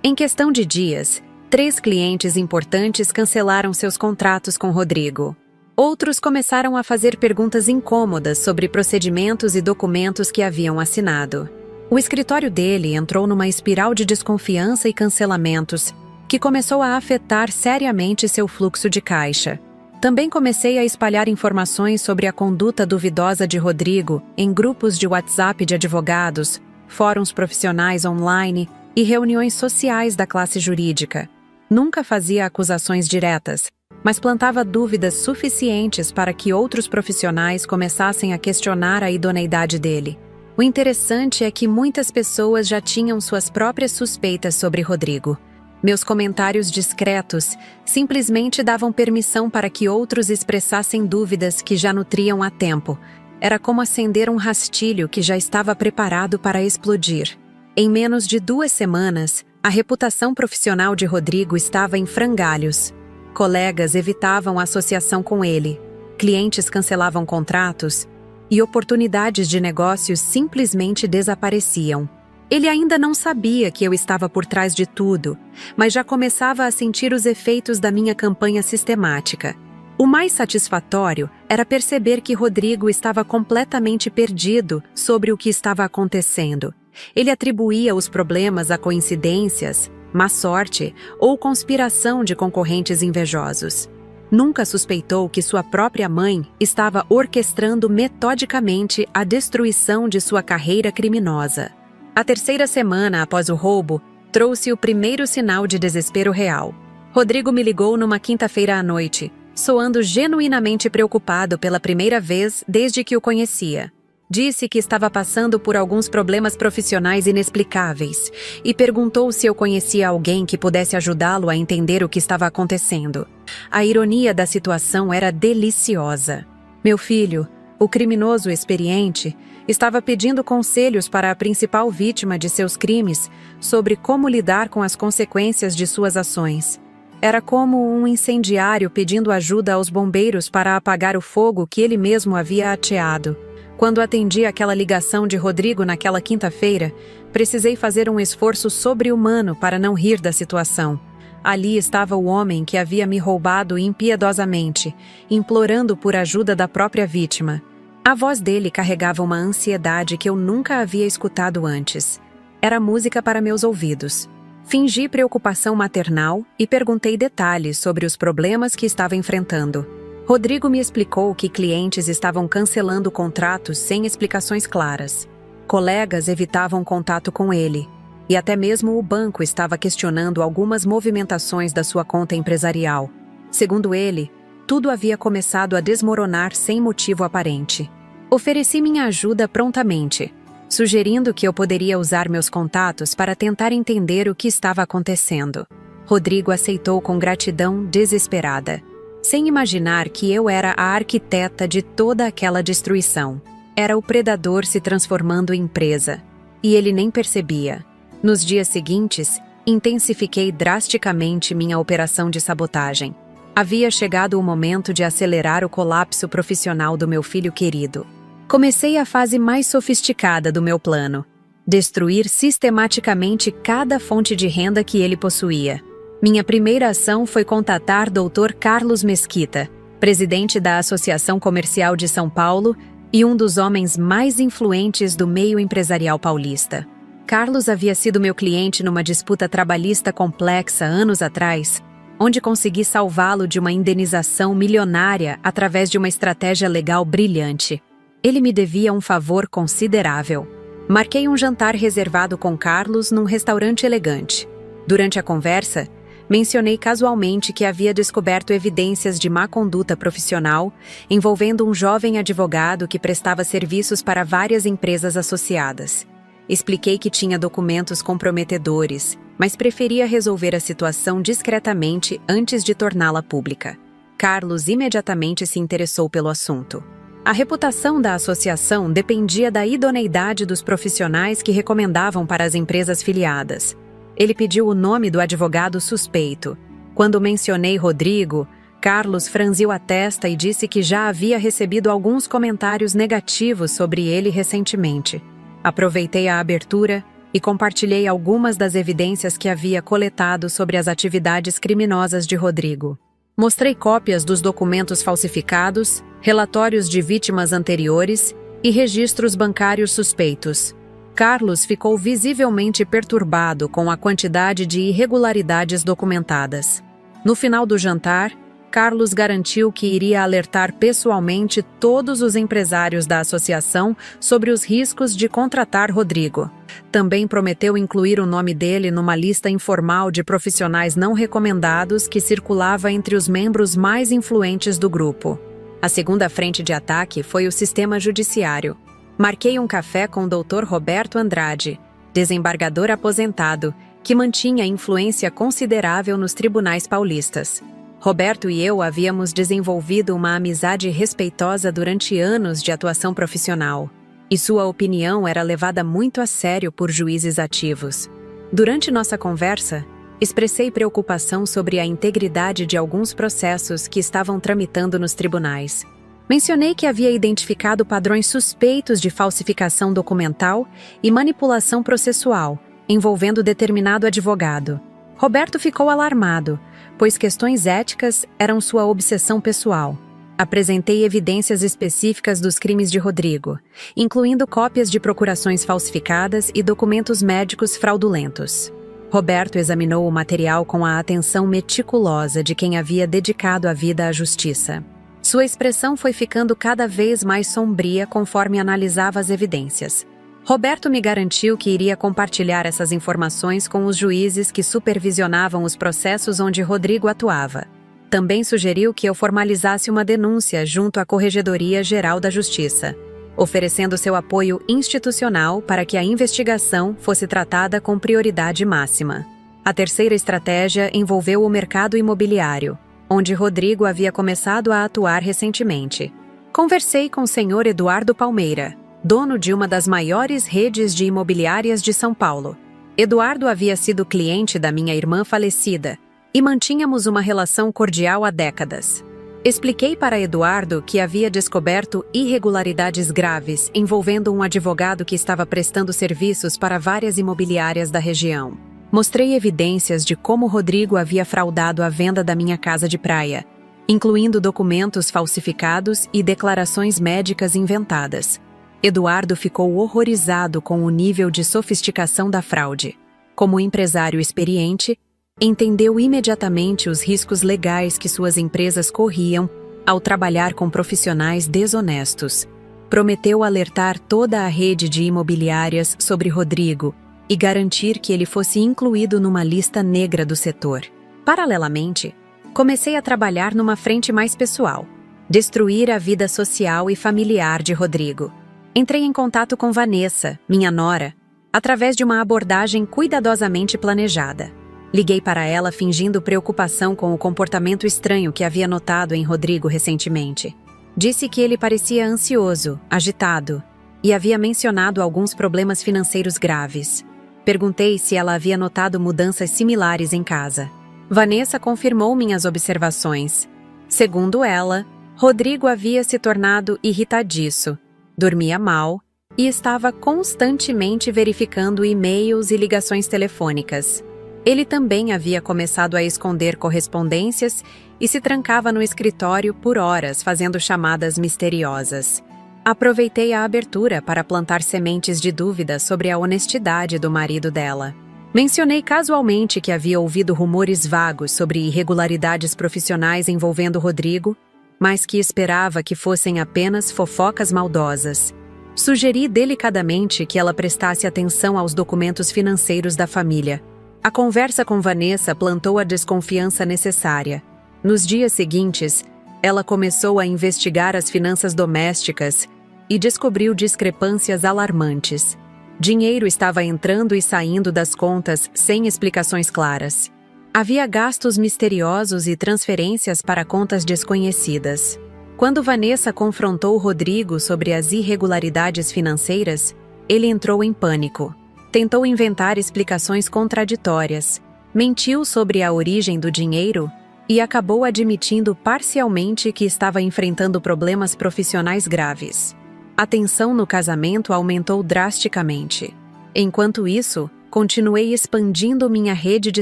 Em questão de dias, 3 clientes importantes cancelaram seus contratos com Rodrigo. Outros começaram a fazer perguntas incômodas sobre procedimentos e documentos que haviam assinado. O escritório dele entrou numa espiral de desconfiança e cancelamentos, que começou a afetar seriamente seu fluxo de caixa. Também comecei a espalhar informações sobre a conduta duvidosa de Rodrigo em grupos de WhatsApp de advogados, fóruns profissionais online e reuniões sociais da classe jurídica. Nunca fazia acusações diretas, mas plantava dúvidas suficientes para que outros profissionais começassem a questionar a idoneidade dele. O interessante é que muitas pessoas já tinham suas próprias suspeitas sobre Rodrigo. Meus comentários discretos simplesmente davam permissão para que outros expressassem dúvidas que já nutriam há tempo. Era como acender um rastilho que já estava preparado para explodir. Em menos de 2 semanas, a reputação profissional de Rodrigo estava em frangalhos. Colegas evitavam a associação com ele, clientes cancelavam contratos e oportunidades de negócios simplesmente desapareciam. Ele ainda não sabia que eu estava por trás de tudo, mas já começava a sentir os efeitos da minha campanha sistemática. O mais satisfatório era perceber que Rodrigo estava completamente perdido sobre o que estava acontecendo. Ele atribuía os problemas a coincidências, má sorte ou conspiração de concorrentes invejosos. Nunca suspeitou que sua própria mãe estava orquestrando metodicamente a destruição de sua carreira criminosa. A 3ª semana após o roubo trouxe o primeiro sinal de desespero real. Rodrigo me ligou numa quinta-feira à noite, soando genuinamente preocupado pela primeira vez desde que o conhecia. Disse que estava passando por alguns problemas profissionais inexplicáveis e perguntou se eu conhecia alguém que pudesse ajudá-lo a entender o que estava acontecendo. A ironia da situação era deliciosa. Meu filho, o criminoso experiente, estava pedindo conselhos para a principal vítima de seus crimes sobre como lidar com as consequências de suas ações. Era como um incendiário pedindo ajuda aos bombeiros para apagar o fogo que ele mesmo havia ateado. Quando atendi aquela ligação de Rodrigo naquela quinta-feira, precisei fazer um esforço sobre-humano para não rir da situação. Ali estava o homem que havia me roubado impiedosamente, implorando por ajuda da própria vítima. A voz dele carregava uma ansiedade que eu nunca havia escutado antes. Era música para meus ouvidos. Fingi preocupação maternal e perguntei detalhes sobre os problemas que estava enfrentando. Rodrigo me explicou que clientes estavam cancelando contratos sem explicações claras. Colegas evitavam contato com ele. E até mesmo o banco estava questionando algumas movimentações da sua conta empresarial. Segundo ele, tudo havia começado a desmoronar sem motivo aparente. Ofereci minha ajuda prontamente, sugerindo que eu poderia usar meus contatos para tentar entender o que estava acontecendo. Rodrigo aceitou com gratidão desesperada, sem imaginar que eu era a arquiteta de toda aquela destruição. Era o predador se transformando em presa, e ele nem percebia. Nos dias seguintes, intensifiquei drasticamente minha operação de sabotagem. Havia chegado o momento de acelerar o colapso profissional do meu filho querido. Comecei a fase mais sofisticada do meu plano: destruir sistematicamente cada fonte de renda que ele possuía. Minha primeira ação foi contatar Dr. Carlos Mesquita, presidente da Associação Comercial de São Paulo e um dos homens mais influentes do meio empresarial paulista. Carlos havia sido meu cliente numa disputa trabalhista complexa anos atrás, onde consegui salvá-lo de uma indenização milionária através de uma estratégia legal brilhante. Ele me devia um favor considerável. Marquei um jantar reservado com Carlos num restaurante elegante. Durante a conversa, mencionei casualmente que havia descoberto evidências de má conduta profissional envolvendo um jovem advogado que prestava serviços para várias empresas associadas. Expliquei que tinha documentos comprometedores, mas preferia resolver a situação discretamente antes de torná-la pública. Carlos imediatamente se interessou pelo assunto. A reputação da associação dependia da idoneidade dos profissionais que recomendavam para as empresas filiadas. Ele pediu o nome do advogado suspeito. Quando mencionei Rodrigo, Carlos franziu a testa e disse que já havia recebido alguns comentários negativos sobre ele recentemente. Aproveitei a abertura e compartilhei algumas das evidências que havia coletado sobre as atividades criminosas de Rodrigo. Mostrei cópias dos documentos falsificados, relatórios de vítimas anteriores e registros bancários suspeitos. Carlos ficou visivelmente perturbado com a quantidade de irregularidades documentadas. No final do jantar, Carlos garantiu que iria alertar pessoalmente todos os empresários da associação sobre os riscos de contratar Rodrigo. Também prometeu incluir o nome dele numa lista informal de profissionais não recomendados que circulava entre os membros mais influentes do grupo. A segunda frente de ataque foi o sistema judiciário. Marquei um café com o Dr. Roberto Andrade, desembargador aposentado, que mantinha influência considerável nos tribunais paulistas. Roberto e eu havíamos desenvolvido uma amizade respeitosa durante anos de atuação profissional, e sua opinião era levada muito a sério por juízes ativos. Durante nossa conversa, expressei preocupação sobre a integridade de alguns processos que estavam tramitando nos tribunais. Mencionei que havia identificado padrões suspeitos de falsificação documental e manipulação processual, envolvendo determinado advogado. Roberto ficou alarmado, pois questões éticas eram sua obsessão pessoal. Apresentei evidências específicas dos crimes de Rodrigo, incluindo cópias de procurações falsificadas e documentos médicos fraudulentos. Roberto examinou o material com a atenção meticulosa de quem havia dedicado a vida à justiça. Sua expressão foi ficando cada vez mais sombria conforme analisava as evidências. Roberto me garantiu que iria compartilhar essas informações com os juízes que supervisionavam os processos onde Rodrigo atuava. Também sugeriu que eu formalizasse uma denúncia junto à Corregedoria Geral da Justiça, oferecendo seu apoio institucional para que a investigação fosse tratada com prioridade máxima. A terceira estratégia envolveu o mercado imobiliário, onde Rodrigo havia começado a atuar recentemente. Conversei com o senhor Eduardo Palmeira, dono de uma das maiores redes de imobiliárias de São Paulo. Eduardo havia sido cliente da minha irmã falecida e mantínhamos uma relação cordial há décadas. Expliquei para Eduardo que havia descoberto irregularidades graves envolvendo um advogado que estava prestando serviços para várias imobiliárias da região. Mostrei evidências de como Rodrigo havia fraudado a venda da minha casa de praia, incluindo documentos falsificados e declarações médicas inventadas. Eduardo ficou horrorizado com o nível de sofisticação da fraude. Como empresário experiente, entendeu imediatamente os riscos legais que suas empresas corriam ao trabalhar com profissionais desonestos. Prometeu alertar toda a rede de imobiliárias sobre Rodrigo e garantir que ele fosse incluído numa lista negra do setor. Paralelamente, comecei a trabalhar numa frente mais pessoal: destruir a vida social e familiar de Rodrigo. Entrei em contato com Vanessa, minha nora, através de uma abordagem cuidadosamente planejada. Liguei para ela fingindo preocupação com o comportamento estranho que havia notado em Rodrigo recentemente. Disse que ele parecia ansioso, agitado, e havia mencionado alguns problemas financeiros graves. Perguntei se ela havia notado mudanças similares em casa. Vanessa confirmou minhas observações. Segundo ela, Rodrigo havia se tornado irritadiço, dormia mal e estava constantemente verificando e-mails e ligações telefônicas. Ele também havia começado a esconder correspondências e se trancava no escritório por horas fazendo chamadas misteriosas. Aproveitei a abertura para plantar sementes de dúvida sobre a honestidade do marido dela. Mencionei casualmente que havia ouvido rumores vagos sobre irregularidades profissionais envolvendo Rodrigo, mas que esperava que fossem apenas fofocas maldosas. Sugeri delicadamente que ela prestasse atenção aos documentos financeiros da família. A conversa com Vanessa plantou a desconfiança necessária. Nos dias seguintes, ela começou a investigar as finanças domésticas e descobriu discrepâncias alarmantes. Dinheiro estava entrando e saindo das contas sem explicações claras. Havia gastos misteriosos e transferências para contas desconhecidas. Quando Vanessa confrontou Rodrigo sobre as irregularidades financeiras, ele entrou em pânico. Tentou inventar explicações contraditórias, mentiu sobre a origem do dinheiro e acabou admitindo parcialmente que estava enfrentando problemas profissionais graves. A tensão no casamento aumentou drasticamente. Enquanto isso, continuei expandindo minha rede de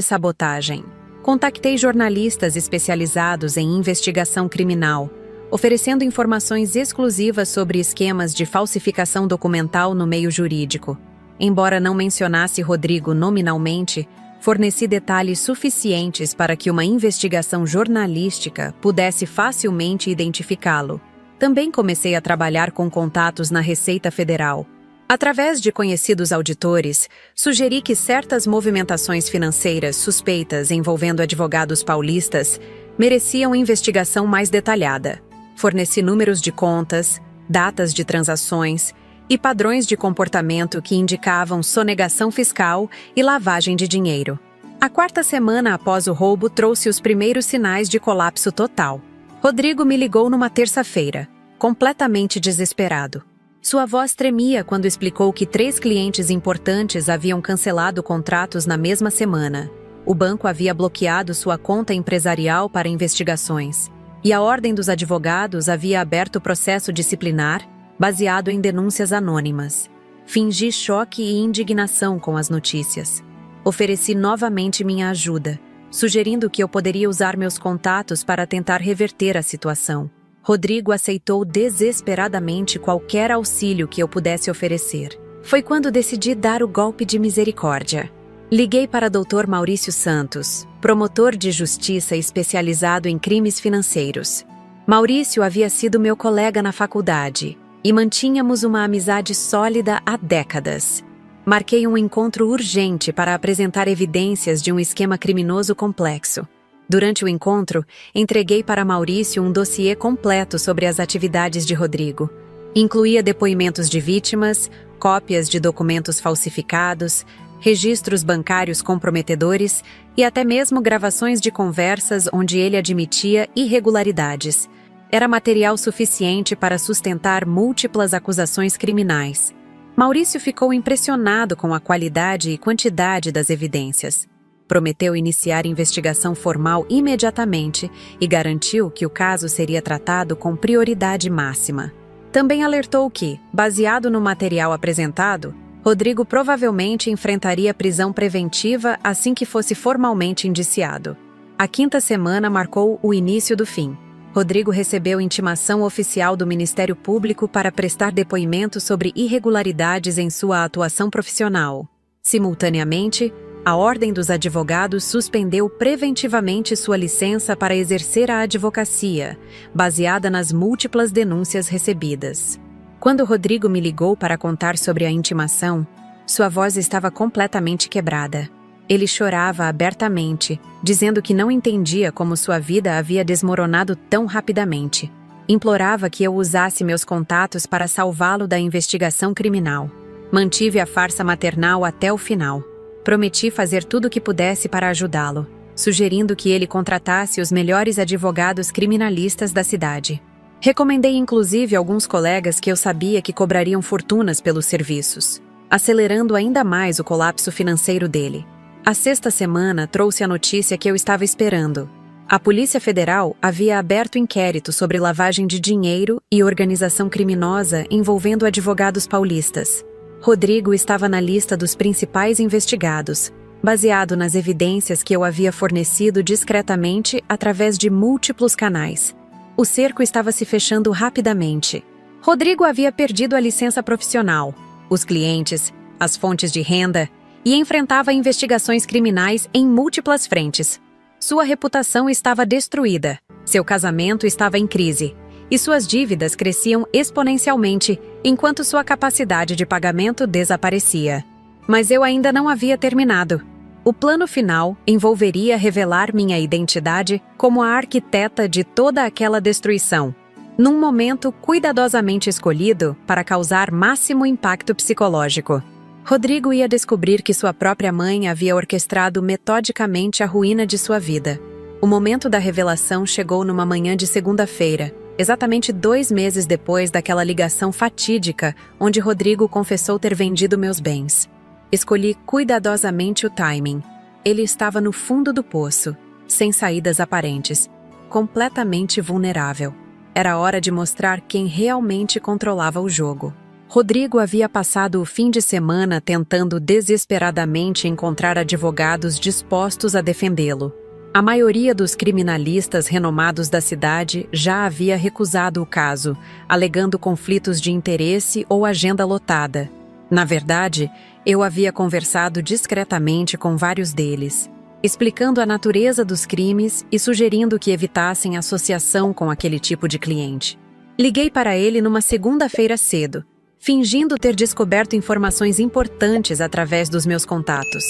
sabotagem. Contactei jornalistas especializados em investigação criminal, oferecendo informações exclusivas sobre esquemas de falsificação documental no meio jurídico. Embora não mencionasse Rodrigo nominalmente, forneci detalhes suficientes para que uma investigação jornalística pudesse facilmente identificá-lo. Também comecei a trabalhar com contatos na Receita Federal. Através de conhecidos auditores, sugeri que certas movimentações financeiras suspeitas envolvendo advogados paulistas mereciam investigação mais detalhada. Forneci números de contas, datas de transações e padrões de comportamento que indicavam sonegação fiscal e lavagem de dinheiro. A quarta semana após o roubo trouxe os primeiros sinais de colapso total. Rodrigo me ligou numa terça-feira, completamente desesperado. Sua voz tremia quando explicou que 3 clientes importantes haviam cancelado contratos na mesma semana. O banco havia bloqueado sua conta empresarial para investigações, e a Ordem dos Advogados havia aberto processo disciplinar baseado em denúncias anônimas. Fingi choque e indignação com as notícias. Ofereci novamente minha ajuda, sugerindo que eu poderia usar meus contatos para tentar reverter a situação. Rodrigo aceitou desesperadamente qualquer auxílio que eu pudesse oferecer. Foi quando decidi dar o golpe de misericórdia. Liguei para Dr. Maurício Santos, promotor de justiça especializado em crimes financeiros. Maurício havia sido meu colega na faculdade e mantínhamos uma amizade sólida há décadas. Marquei um encontro urgente para apresentar evidências de um esquema criminoso complexo. Durante o encontro, entreguei para Maurício um dossiê completo sobre as atividades de Rodrigo. Incluía depoimentos de vítimas, cópias de documentos falsificados, registros bancários comprometedores e até mesmo gravações de conversas onde ele admitia irregularidades. Era material suficiente para sustentar múltiplas acusações criminais. Maurício ficou impressionado com a qualidade e quantidade das evidências. Prometeu iniciar investigação formal imediatamente e garantiu que o caso seria tratado com prioridade máxima. Também alertou que, baseado no material apresentado, Rodrigo provavelmente enfrentaria prisão preventiva assim que fosse formalmente indiciado. A quinta semana marcou o início do fim. Rodrigo recebeu intimação oficial do Ministério Público para prestar depoimento sobre irregularidades em sua atuação profissional. Simultaneamente, a Ordem dos Advogados suspendeu preventivamente sua licença para exercer a advocacia, baseada nas múltiplas denúncias recebidas. Quando Rodrigo me ligou para contar sobre a intimação, sua voz estava completamente quebrada. Ele chorava abertamente, dizendo que não entendia como sua vida havia desmoronado tão rapidamente. Implorava que eu usasse meus contatos para salvá-lo da investigação criminal. Mantive a farsa maternal até o final. Prometi fazer tudo o que pudesse para ajudá-lo, sugerindo que ele contratasse os melhores advogados criminalistas da cidade. Recomendei inclusive alguns colegas que eu sabia que cobrariam fortunas pelos serviços, acelerando ainda mais o colapso financeiro dele. A sexta semana trouxe a notícia que eu estava esperando. A Polícia Federal havia aberto inquérito sobre lavagem de dinheiro e organização criminosa envolvendo advogados paulistas. Rodrigo estava na lista dos principais investigados, baseado nas evidências que eu havia fornecido discretamente através de múltiplos canais. O cerco estava se fechando rapidamente. Rodrigo havia perdido a licença profissional, os clientes, as fontes de renda e enfrentava investigações criminais em múltiplas frentes. Sua reputação estava destruída, seu casamento estava em crise e suas dívidas cresciam exponencialmente enquanto sua capacidade de pagamento desaparecia. Mas eu ainda não havia terminado. O plano final envolveria revelar minha identidade como a arquiteta de toda aquela destruição, num momento cuidadosamente escolhido para causar máximo impacto psicológico. Rodrigo ia descobrir que sua própria mãe havia orquestrado metodicamente a ruína de sua vida. O momento da revelação chegou numa manhã de segunda-feira, exatamente 2 meses depois daquela ligação fatídica onde Rodrigo confessou ter vendido meus bens. Escolhi cuidadosamente o timing. Ele estava no fundo do poço, sem saídas aparentes, completamente vulnerável. Era hora de mostrar quem realmente controlava o jogo. Rodrigo havia passado o fim de semana tentando desesperadamente encontrar advogados dispostos a defendê-lo. A maioria dos criminalistas renomados da cidade já havia recusado o caso, alegando conflitos de interesse ou agenda lotada. Na verdade, eu havia conversado discretamente com vários deles, explicando a natureza dos crimes e sugerindo que evitassem associação com aquele tipo de cliente. Liguei para ele numa segunda-feira cedo, fingindo ter descoberto informações importantes através dos meus contatos.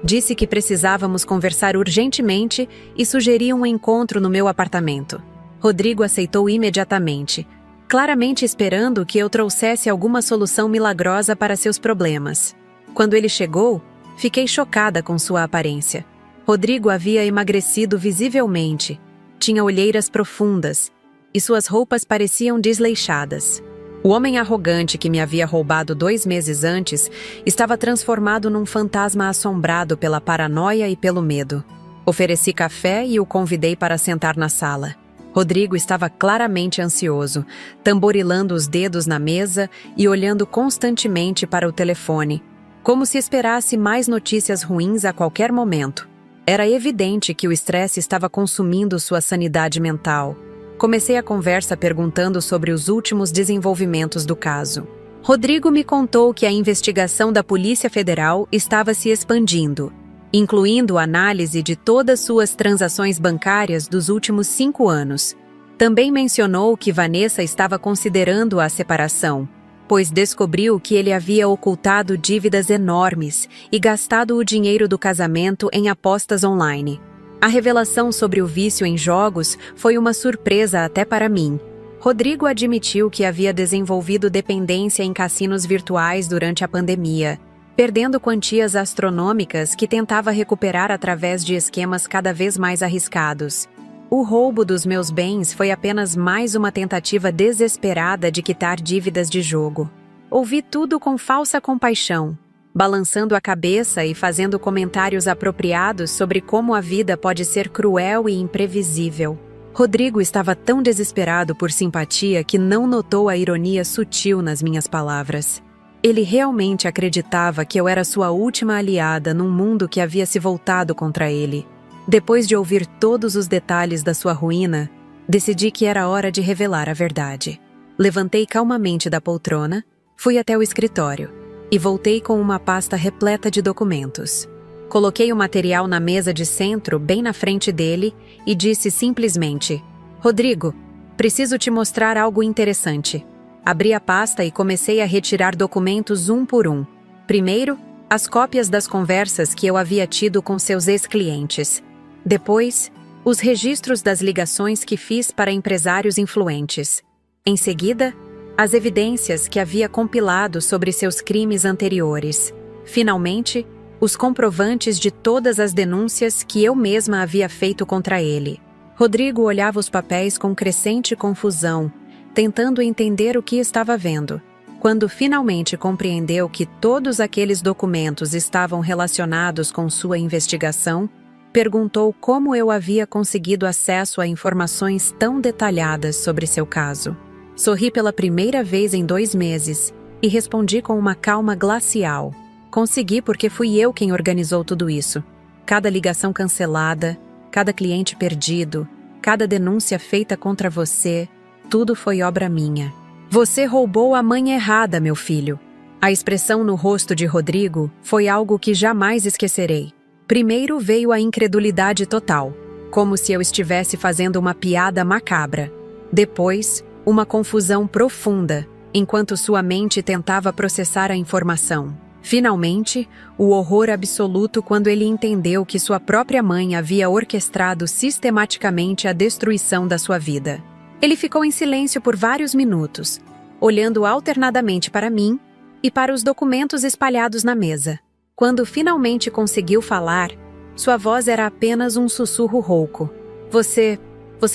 Disse que precisávamos conversar urgentemente e sugeri um encontro no meu apartamento. Rodrigo aceitou imediatamente, claramente esperando que eu trouxesse alguma solução milagrosa para seus problemas. Quando ele chegou, fiquei chocada com sua aparência. Rodrigo havia emagrecido visivelmente, tinha olheiras profundas e suas roupas pareciam desleixadas. O homem arrogante que me havia roubado 2 meses antes estava transformado num fantasma assombrado pela paranoia e pelo medo. Ofereci café e o convidei para sentar na sala. Rodrigo estava claramente ansioso, tamborilando os dedos na mesa e olhando constantemente para o telefone, como se esperasse mais notícias ruins a qualquer momento. Era evidente que o estresse estava consumindo sua sanidade mental. Comecei a conversa perguntando sobre os últimos desenvolvimentos do caso. Rodrigo me contou que a investigação da Polícia Federal estava se expandindo, incluindo análise de todas suas transações bancárias dos últimos 5 anos. Também mencionou que Vanessa estava considerando a separação, pois descobriu que ele havia ocultado dívidas enormes e gastado o dinheiro do casamento em apostas online. A revelação sobre o vício em jogos foi uma surpresa até para mim. Rodrigo admitiu que havia desenvolvido dependência em cassinos virtuais durante a pandemia, perdendo quantias astronômicas que tentava recuperar através de esquemas cada vez mais arriscados. O roubo dos meus bens foi apenas mais uma tentativa desesperada de quitar dívidas de jogo. Ouvi tudo com falsa compaixão. balançando a cabeça e fazendo comentários apropriados sobre como a vida pode ser cruel e imprevisível. Rodrigo estava tão desesperado por simpatia que não notou a ironia sutil nas minhas palavras. Ele realmente acreditava que eu era sua última aliada num mundo que havia se voltado contra ele. Depois de ouvir todos os detalhes da sua ruína, decidi que era hora de revelar a verdade. Levantei calmamente da poltrona, fui até o escritório e voltei com uma pasta repleta de documentos. Coloquei o material na mesa de centro, bem na frente dele, e disse simplesmente: Rodrigo, preciso te mostrar algo interessante. Abri a pasta e comecei a retirar documentos um por um. Primeiro, as cópias das conversas que eu havia tido com seus ex-clientes. Depois, os registros das ligações que fiz para empresários influentes. Em seguida, as evidências que havia compilado sobre seus crimes anteriores. Finalmente, os comprovantes de todas as denúncias que eu mesma havia feito contra ele. Rodrigo olhava os papéis com crescente confusão, tentando entender o que estava vendo. Quando finalmente compreendeu que todos aqueles documentos estavam relacionados com sua investigação, perguntou como eu havia conseguido acesso a informações tão detalhadas sobre seu caso. Sorri pela primeira vez em 2 meses e respondi com uma calma glacial. Consegui porque fui eu quem organizou tudo isso. Cada ligação cancelada, cada cliente perdido, cada denúncia feita contra você, tudo foi obra minha. Você roubou a mãe errada, meu filho. A expressão no rosto de Rodrigo foi algo que jamais esquecerei. Primeiro veio a incredulidade total, como se eu estivesse fazendo uma piada macabra. Depois, uma confusão profunda, enquanto sua mente tentava processar a informação. Finalmente, o horror absoluto quando ele entendeu que sua própria mãe havia orquestrado sistematicamente a destruição da sua vida. Ele ficou em silêncio por vários minutos, olhando alternadamente para mim e para os documentos espalhados na mesa. Quando finalmente conseguiu falar, sua voz era apenas um sussurro rouco. Você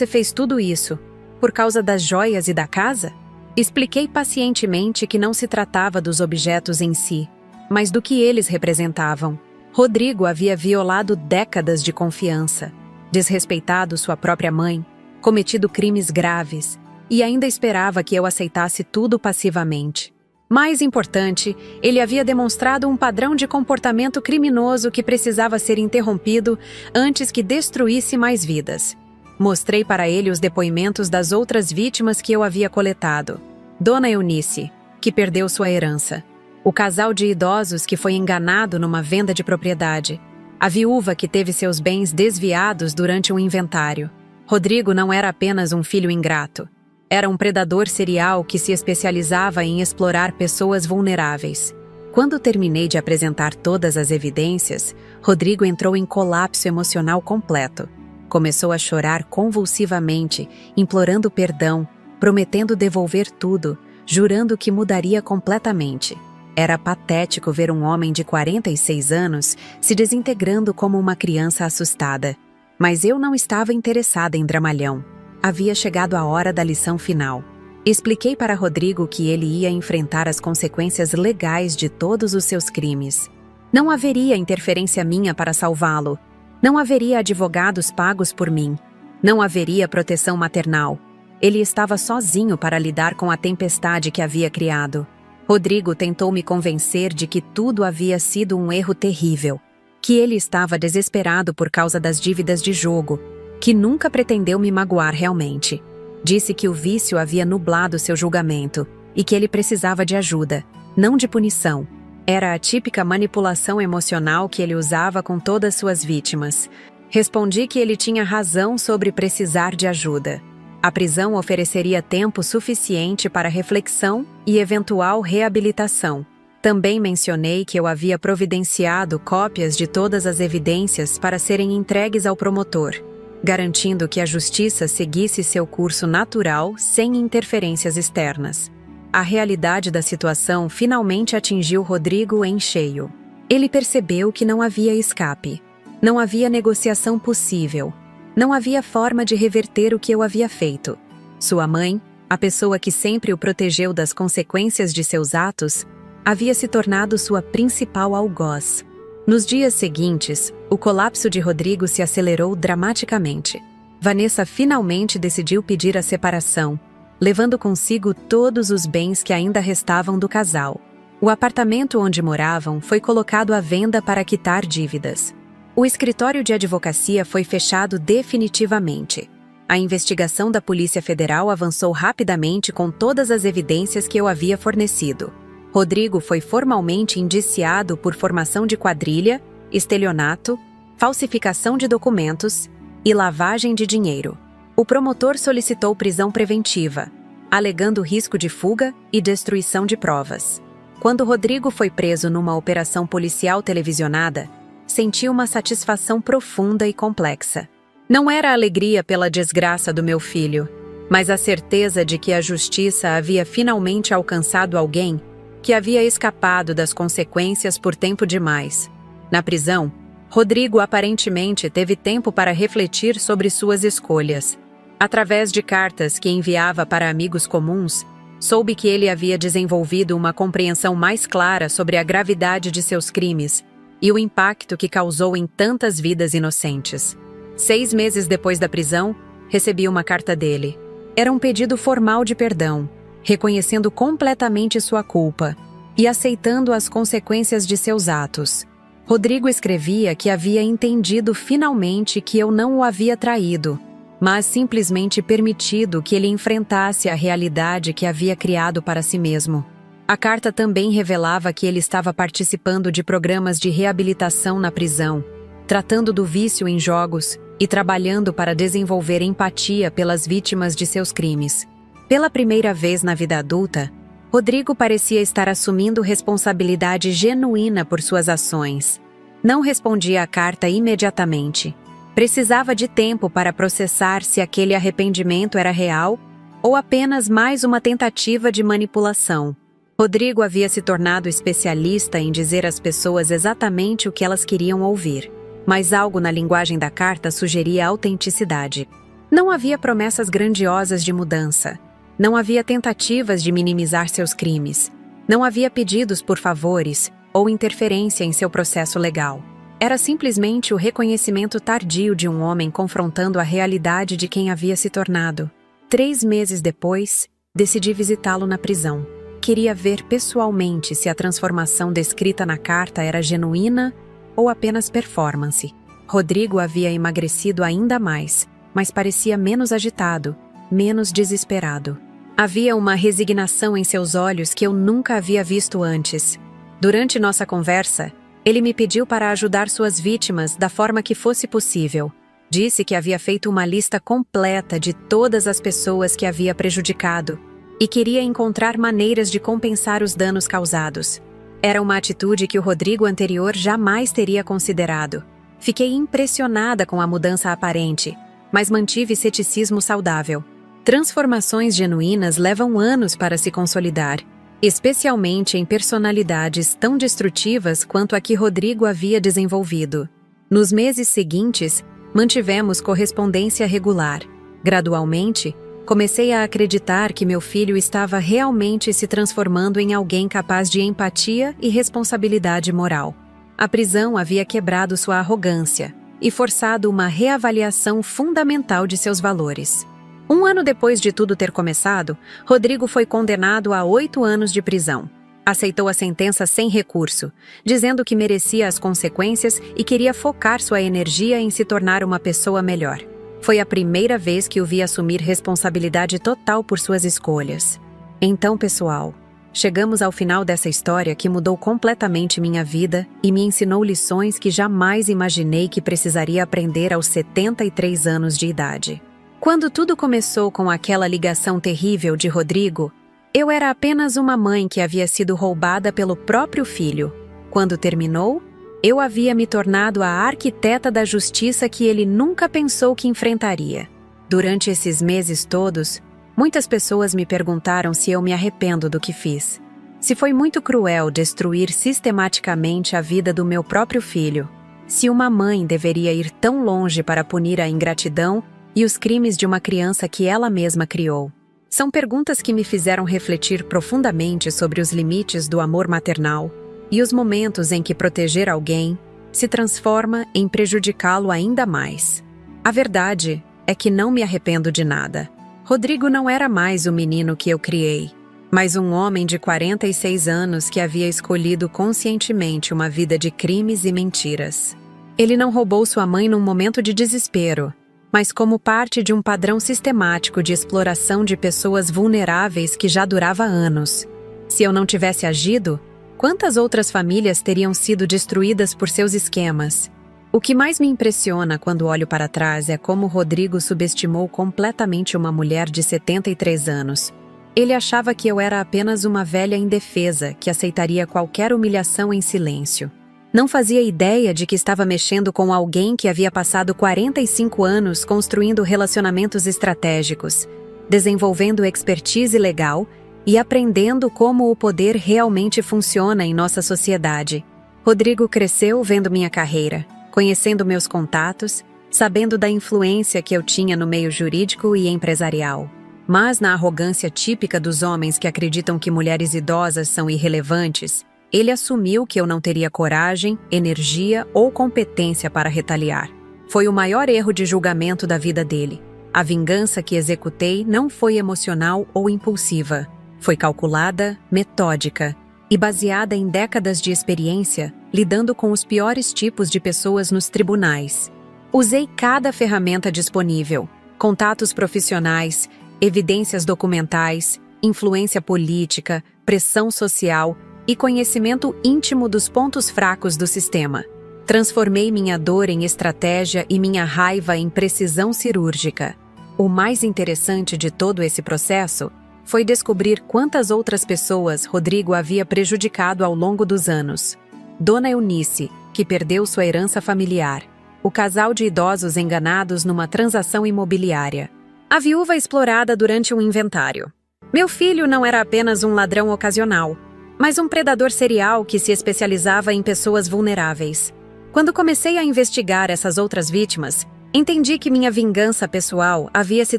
fez tudo isso por causa das joias e da casa? Expliquei pacientemente que não se tratava dos objetos em si, mas do que eles representavam. Rodrigo havia violado décadas de confiança, desrespeitado sua própria mãe, cometido crimes graves e ainda esperava que eu aceitasse tudo passivamente. Mais importante, ele havia demonstrado um padrão de comportamento criminoso que precisava ser interrompido antes que destruísse mais vidas. Mostrei para ele os depoimentos das outras vítimas que eu havia coletado. Dona Eunice, que perdeu sua herança. O casal de idosos que foi enganado numa venda de propriedade. A viúva que teve seus bens desviados durante um inventário. Rodrigo não era apenas um filho ingrato. Era um predador serial que se especializava em explorar pessoas vulneráveis. Quando terminei de apresentar todas as evidências, Rodrigo entrou em colapso emocional completo. Começou a chorar convulsivamente, implorando perdão, prometendo devolver tudo, jurando que mudaria completamente. Era patético ver um homem de 46 anos se desintegrando como uma criança assustada. Mas eu não estava interessada em dramalhão. Havia chegado a hora da lição final. Expliquei para Rodrigo que ele ia enfrentar as consequências legais de todos os seus crimes. Não haveria interferência minha para salvá-lo. Não haveria advogados pagos por mim. Não haveria proteção maternal. Ele estava sozinho para lidar com a tempestade que havia criado. Rodrigo tentou me convencer de que tudo havia sido um erro terrível, que ele estava desesperado por causa das dívidas de jogo, que nunca pretendeu me magoar realmente. Disse que o vício havia nublado seu julgamento e que ele precisava de ajuda, não de punição. Era a típica manipulação emocional que ele usava com todas suas vítimas. Respondi que ele tinha razão sobre precisar de ajuda. A prisão ofereceria tempo suficiente para reflexão e eventual reabilitação. Também mencionei que eu havia providenciado cópias de todas as evidências para serem entregues ao promotor, garantindo que a justiça seguisse seu curso natural sem interferências externas. A realidade da situação finalmente atingiu Rodrigo em cheio. Ele percebeu que não havia escape. Não havia negociação possível. Não havia forma de reverter o que eu havia feito. Sua mãe, a pessoa que sempre o protegeu das consequências de seus atos, havia se tornado sua principal algoz. Nos dias seguintes, o colapso de Rodrigo se acelerou dramaticamente. Vanessa finalmente decidiu pedir a separação, levando consigo todos os bens que ainda restavam do casal. O apartamento onde moravam foi colocado à venda para quitar dívidas. O escritório de advocacia foi fechado definitivamente. A investigação da Polícia Federal avançou rapidamente com todas as evidências que eu havia fornecido. Rodrigo foi formalmente indiciado por formação de quadrilha, estelionato, falsificação de documentos e lavagem de dinheiro. O promotor solicitou prisão preventiva, alegando risco de fuga e destruição de provas. Quando Rodrigo foi preso numa operação policial televisionada, senti uma satisfação profunda e complexa. Não era a alegria pela desgraça do meu filho, mas a certeza de que a justiça havia finalmente alcançado alguém que havia escapado das consequências por tempo demais. Na prisão, Rodrigo aparentemente teve tempo para refletir sobre suas escolhas. Através de cartas que enviava para amigos comuns, soube que ele havia desenvolvido uma compreensão mais clara sobre a gravidade de seus crimes e o impacto que causou em tantas vidas inocentes. 6 meses depois da prisão, recebi uma carta dele. Era um pedido formal de perdão, reconhecendo completamente sua culpa e aceitando as consequências de seus atos. Rodrigo escrevia que havia entendido finalmente que eu não o havia traído, mas simplesmente permitido que ele enfrentasse a realidade que havia criado para si mesmo. A carta também revelava que ele estava participando de programas de reabilitação na prisão, tratando do vício em jogos e trabalhando para desenvolver empatia pelas vítimas de seus crimes. Pela primeira vez na vida adulta, Rodrigo parecia estar assumindo responsabilidade genuína por suas ações. Não respondia à carta imediatamente. Precisava de tempo para processar se aquele arrependimento era real ou apenas mais uma tentativa de manipulação. Rodrigo havia se tornado especialista em dizer às pessoas exatamente o que elas queriam ouvir, mas algo na linguagem da carta sugeria autenticidade. Não havia promessas grandiosas de mudança. Não havia tentativas de minimizar seus crimes. Não havia pedidos por favores ou interferência em seu processo legal. Era simplesmente o reconhecimento tardio de um homem confrontando a realidade de quem havia se tornado. 3 meses depois, decidi visitá-lo na prisão. Queria ver pessoalmente se a transformação descrita na carta era genuína ou apenas performance. Rodrigo havia emagrecido ainda mais, mas parecia menos agitado, menos desesperado. Havia uma resignação em seus olhos que eu nunca havia visto antes. Durante nossa conversa, ele me pediu para ajudar suas vítimas da forma que fosse possível. Disse que havia feito uma lista completa de todas as pessoas que havia prejudicado e queria encontrar maneiras de compensar os danos causados. Era uma atitude que o Rodrigo anterior jamais teria considerado. Fiquei impressionada com a mudança aparente, mas mantive ceticismo saudável. Transformações genuínas levam anos para se consolidar, especialmente em personalidades tão destrutivas quanto a que Rodrigo havia desenvolvido. Nos meses seguintes, mantivemos correspondência regular. Gradualmente, comecei a acreditar que meu filho estava realmente se transformando em alguém capaz de empatia e responsabilidade moral. A prisão havia quebrado sua arrogância e forçado uma reavaliação fundamental de seus valores. 1 ano depois de tudo ter começado, Rodrigo foi condenado a 8 anos de prisão. Aceitou a sentença sem recurso, dizendo que merecia as consequências e queria focar sua energia em se tornar uma pessoa melhor. Foi a primeira vez que o vi assumir responsabilidade total por suas escolhas. Então, pessoal, chegamos ao final dessa história que mudou completamente minha vida e me ensinou lições que jamais imaginei que precisaria aprender aos 73 anos de idade. Quando tudo começou com aquela ligação terrível de Rodrigo, eu era apenas uma mãe que havia sido roubada pelo próprio filho. Quando terminou, eu havia me tornado a arquiteta da justiça que ele nunca pensou que enfrentaria. Durante esses meses todos, muitas pessoas me perguntaram se eu me arrependo do que fiz. Se foi muito cruel destruir sistematicamente a vida do meu próprio filho. Se uma mãe deveria ir tão longe para punir a ingratidão e os crimes de uma criança que ela mesma criou. São perguntas que me fizeram refletir profundamente sobre os limites do amor maternal e os momentos em que proteger alguém se transforma em prejudicá-lo ainda mais. A verdade é que não me arrependo de nada. Rodrigo não era mais o menino que eu criei, mas um homem de 46 anos que havia escolhido conscientemente uma vida de crimes e mentiras. Ele não roubou sua mãe num momento de desespero, mas como parte de um padrão sistemático de exploração de pessoas vulneráveis que já durava anos. Se eu não tivesse agido, quantas outras famílias teriam sido destruídas por seus esquemas? O que mais me impressiona quando olho para trás é como Rodrigo subestimou completamente uma mulher de 73 anos. Ele achava que eu era apenas uma velha indefesa que aceitaria qualquer humilhação em silêncio. Não fazia ideia de que estava mexendo com alguém que havia passado 45 anos construindo relacionamentos estratégicos, desenvolvendo expertise legal e aprendendo como o poder realmente funciona em nossa sociedade. Rodrigo cresceu vendo minha carreira, conhecendo meus contatos, sabendo da influência que eu tinha no meio jurídico e empresarial. Mas na arrogância típica dos homens que acreditam que mulheres idosas são irrelevantes, ele assumiu que eu não teria coragem, energia ou competência para retaliar. Foi o maior erro de julgamento da vida dele. A vingança que executei não foi emocional ou impulsiva. Foi calculada, metódica e baseada em décadas de experiência lidando com os piores tipos de pessoas nos tribunais. Usei cada ferramenta disponível: contatos profissionais, evidências documentais, influência política, pressão social e conhecimento íntimo dos pontos fracos do sistema. Transformei minha dor em estratégia e minha raiva em precisão cirúrgica. O mais interessante de todo esse processo foi descobrir quantas outras pessoas Rodrigo havia prejudicado ao longo dos anos. Dona Eunice, que perdeu sua herança familiar. O casal de idosos enganados numa transação imobiliária. A viúva explorada durante um inventário. Meu filho não era apenas um ladrão ocasional, mas um predador serial que se especializava em pessoas vulneráveis. Quando comecei a investigar essas outras vítimas, entendi que minha vingança pessoal havia se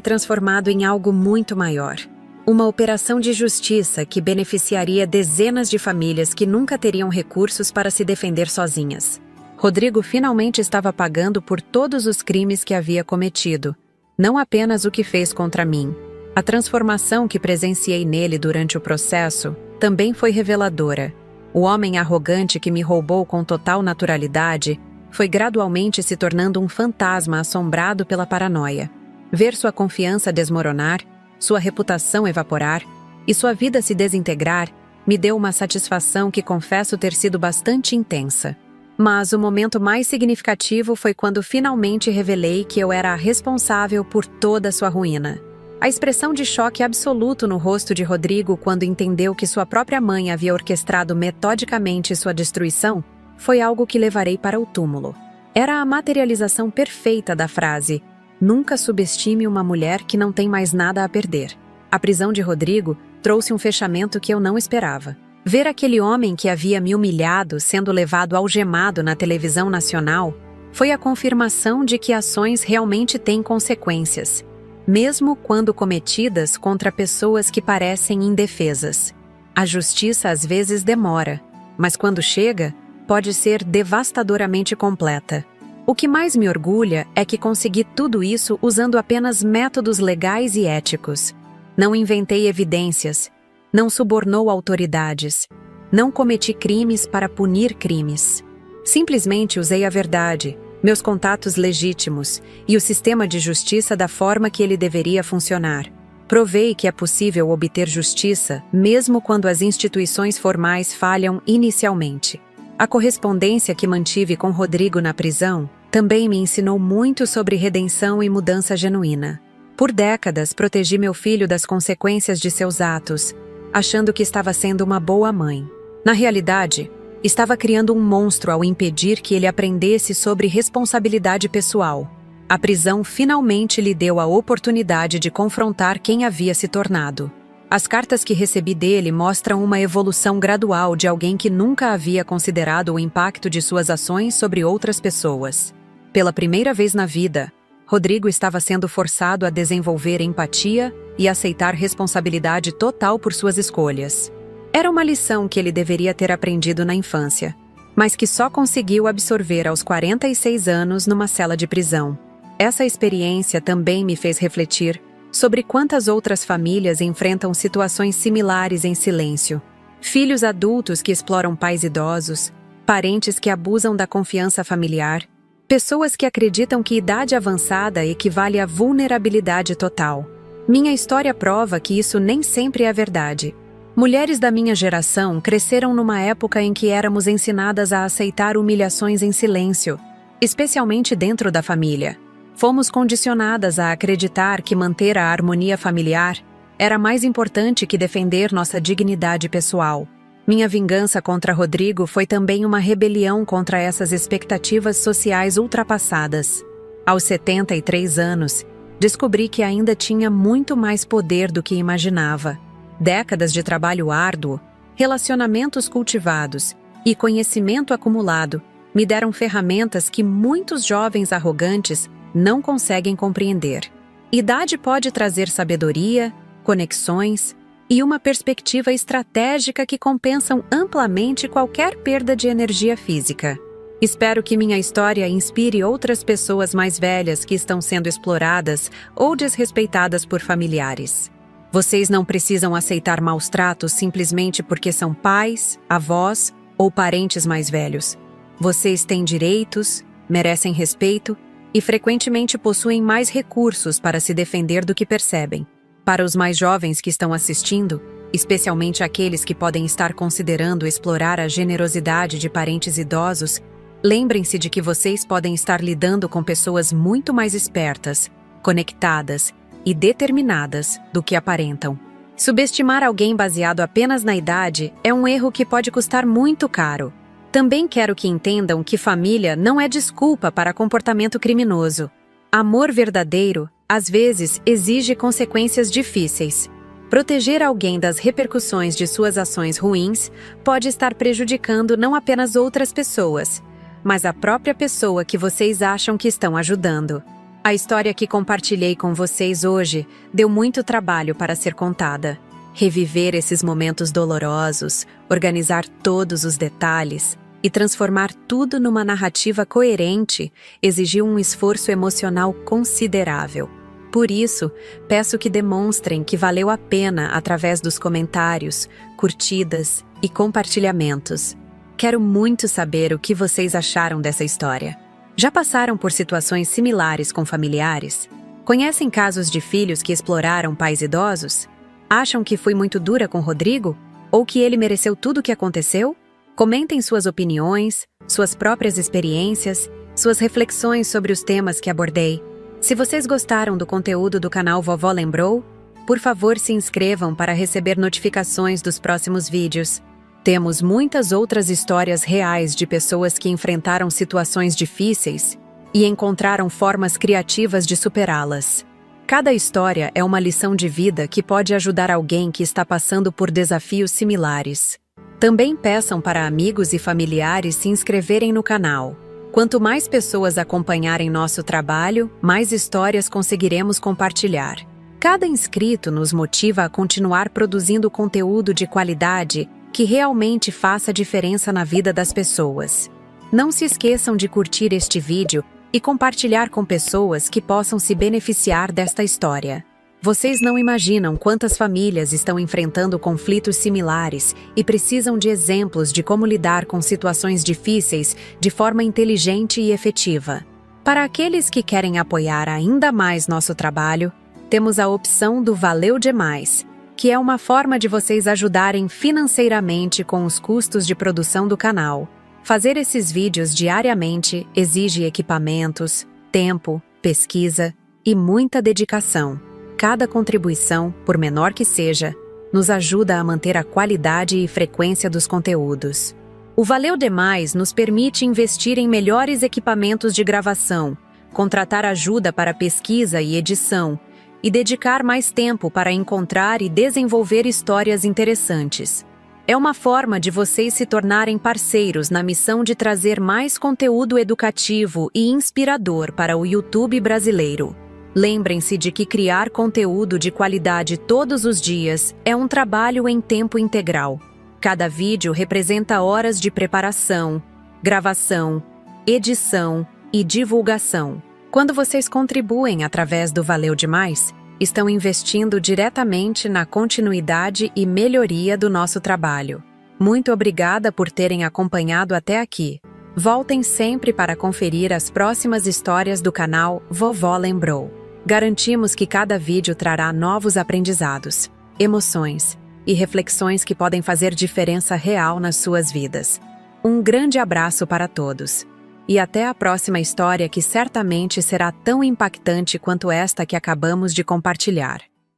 transformado em algo muito maior. Uma operação de justiça que beneficiaria dezenas de famílias que nunca teriam recursos para se defender sozinhas. Rodrigo finalmente estava pagando por todos os crimes que havia cometido, não apenas o que fez contra mim. A transformação que presenciei nele durante o processo também foi reveladora. O homem arrogante que me roubou com total naturalidade foi gradualmente se tornando um fantasma assombrado pela paranoia. Ver sua confiança desmoronar, sua reputação evaporar e sua vida se desintegrar me deu uma satisfação que confesso ter sido bastante intensa. Mas o momento mais significativo foi quando finalmente revelei que eu era a responsável por toda sua ruína. A expressão de choque absoluto no rosto de Rodrigo quando entendeu que sua própria mãe havia orquestrado metodicamente sua destruição foi algo que levarei para o túmulo. Era a materialização perfeita da frase: nunca subestime uma mulher que não tem mais nada a perder. A prisão de Rodrigo trouxe um fechamento que eu não esperava. Ver aquele homem que havia me humilhado sendo levado algemado na televisão nacional foi a confirmação de que ações realmente têm consequências, mesmo quando cometidas contra pessoas que parecem indefesas. A justiça às vezes demora, mas quando chega, pode ser devastadoramente completa. O que mais me orgulha é que consegui tudo isso usando apenas métodos legais e éticos. Não inventei evidências, não subornou autoridades, não cometi crimes para punir crimes. Simplesmente usei a verdade, meus contatos legítimos e o sistema de justiça da forma que ele deveria funcionar. Provei que é possível obter justiça mesmo quando as instituições formais falham inicialmente. A correspondência que mantive com Rodrigo na prisão também me ensinou muito sobre redenção e mudança genuína. Por décadas, protegi meu filho das consequências de seus atos, achando que estava sendo uma boa mãe. Na realidade, estava criando um monstro ao impedir que ele aprendesse sobre responsabilidade pessoal. A prisão finalmente lhe deu a oportunidade de confrontar quem havia se tornado. As cartas que recebi dele mostram uma evolução gradual de alguém que nunca havia considerado o impacto de suas ações sobre outras pessoas. Pela primeira vez na vida, Rodrigo estava sendo forçado a desenvolver empatia e aceitar responsabilidade total por suas escolhas. Era uma lição que ele deveria ter aprendido na infância, mas que só conseguiu absorver aos 46 anos numa cela de prisão. Essa experiência também me fez refletir sobre quantas outras famílias enfrentam situações similares em silêncio. Filhos adultos que exploram pais idosos, parentes que abusam da confiança familiar, pessoas que acreditam que idade avançada equivale à vulnerabilidade total. Minha história prova que isso nem sempre é verdade. Mulheres da minha geração cresceram numa época em que éramos ensinadas a aceitar humilhações em silêncio, especialmente dentro da família. Fomos condicionadas a acreditar que manter a harmonia familiar era mais importante que defender nossa dignidade pessoal. Minha vingança contra Rodrigo foi também uma rebelião contra essas expectativas sociais ultrapassadas. Aos 73 anos, descobri que ainda tinha muito mais poder do que imaginava. Décadas de trabalho árduo, relacionamentos cultivados e conhecimento acumulado me deram ferramentas que muitos jovens arrogantes não conseguem compreender. Idade pode trazer sabedoria, conexões e uma perspectiva estratégica que compensam amplamente qualquer perda de energia física. Espero que minha história inspire outras pessoas mais velhas que estão sendo exploradas ou desrespeitadas por familiares. Vocês não precisam aceitar maus tratos simplesmente porque são pais, avós ou parentes mais velhos. Vocês têm direitos, merecem respeito e frequentemente possuem mais recursos para se defender do que percebem. Para os mais jovens que estão assistindo, especialmente aqueles que podem estar considerando explorar a generosidade de parentes idosos, lembrem-se de que vocês podem estar lidando com pessoas muito mais espertas, conectadas e determinadas do que aparentam. Subestimar alguém baseado apenas na idade é um erro que pode custar muito caro. Também quero que entendam que família não é desculpa para comportamento criminoso. Amor verdadeiro, às vezes, exige consequências difíceis. Proteger alguém das repercussões de suas ações ruins pode estar prejudicando não apenas outras pessoas, mas a própria pessoa que vocês acham que estão ajudando. A história que compartilhei com vocês hoje deu muito trabalho para ser contada. Reviver esses momentos dolorosos, organizar todos os detalhes e transformar tudo numa narrativa coerente exigiu um esforço emocional considerável. Por isso, peço que demonstrem que valeu a pena através dos comentários, curtidas e compartilhamentos. Quero muito saber o que vocês acharam dessa história. Já passaram por situações similares com familiares? Conhecem casos de filhos que exploraram pais idosos? Acham que fui muito dura com Rodrigo? Ou que ele mereceu tudo o que aconteceu? Comentem suas opiniões, suas próprias experiências, suas reflexões sobre os temas que abordei. Se vocês gostaram do conteúdo do canal Vovó Lembrou, por favor se inscrevam para receber notificações dos próximos vídeos. Temos muitas outras histórias reais de pessoas que enfrentaram situações difíceis e encontraram formas criativas de superá-las. Cada história é uma lição de vida que pode ajudar alguém que está passando por desafios similares. Também peçam para amigos e familiares se inscreverem no canal. Quanto mais pessoas acompanharem nosso trabalho, mais histórias conseguiremos compartilhar. Cada inscrito nos motiva a continuar produzindo conteúdo de qualidade que realmente faça diferença na vida das pessoas. Não se esqueçam de curtir este vídeo e compartilhar com pessoas que possam se beneficiar desta história. Vocês não imaginam quantas famílias estão enfrentando conflitos similares e precisam de exemplos de como lidar com situações difíceis de forma inteligente e efetiva. Para aqueles que querem apoiar ainda mais nosso trabalho, temos a opção do Valeu Demais, que é uma forma de vocês ajudarem financeiramente com os custos de produção do canal. Fazer esses vídeos diariamente exige equipamentos, tempo, pesquisa e muita dedicação. Cada contribuição, por menor que seja, nos ajuda a manter a qualidade e frequência dos conteúdos. O Valeu Demais nos permite investir em melhores equipamentos de gravação, contratar ajuda para pesquisa e edição, e dedicar mais tempo para encontrar e desenvolver histórias interessantes. É uma forma de vocês se tornarem parceiros na missão de trazer mais conteúdo educativo e inspirador para o YouTube brasileiro. Lembrem-se de que criar conteúdo de qualidade todos os dias é um trabalho em tempo integral. Cada vídeo representa horas de preparação, gravação, edição e divulgação. Quando vocês contribuem através do Valeu Demais, estão investindo diretamente na continuidade e melhoria do nosso trabalho. Muito obrigada por terem acompanhado até aqui. Voltem sempre para conferir as próximas histórias do canal Vovó Lembrou. Garantimos que cada vídeo trará novos aprendizados, emoções e reflexões que podem fazer diferença real nas suas vidas. Um grande abraço para todos. E até a próxima história, que certamente será tão impactante quanto esta que acabamos de compartilhar.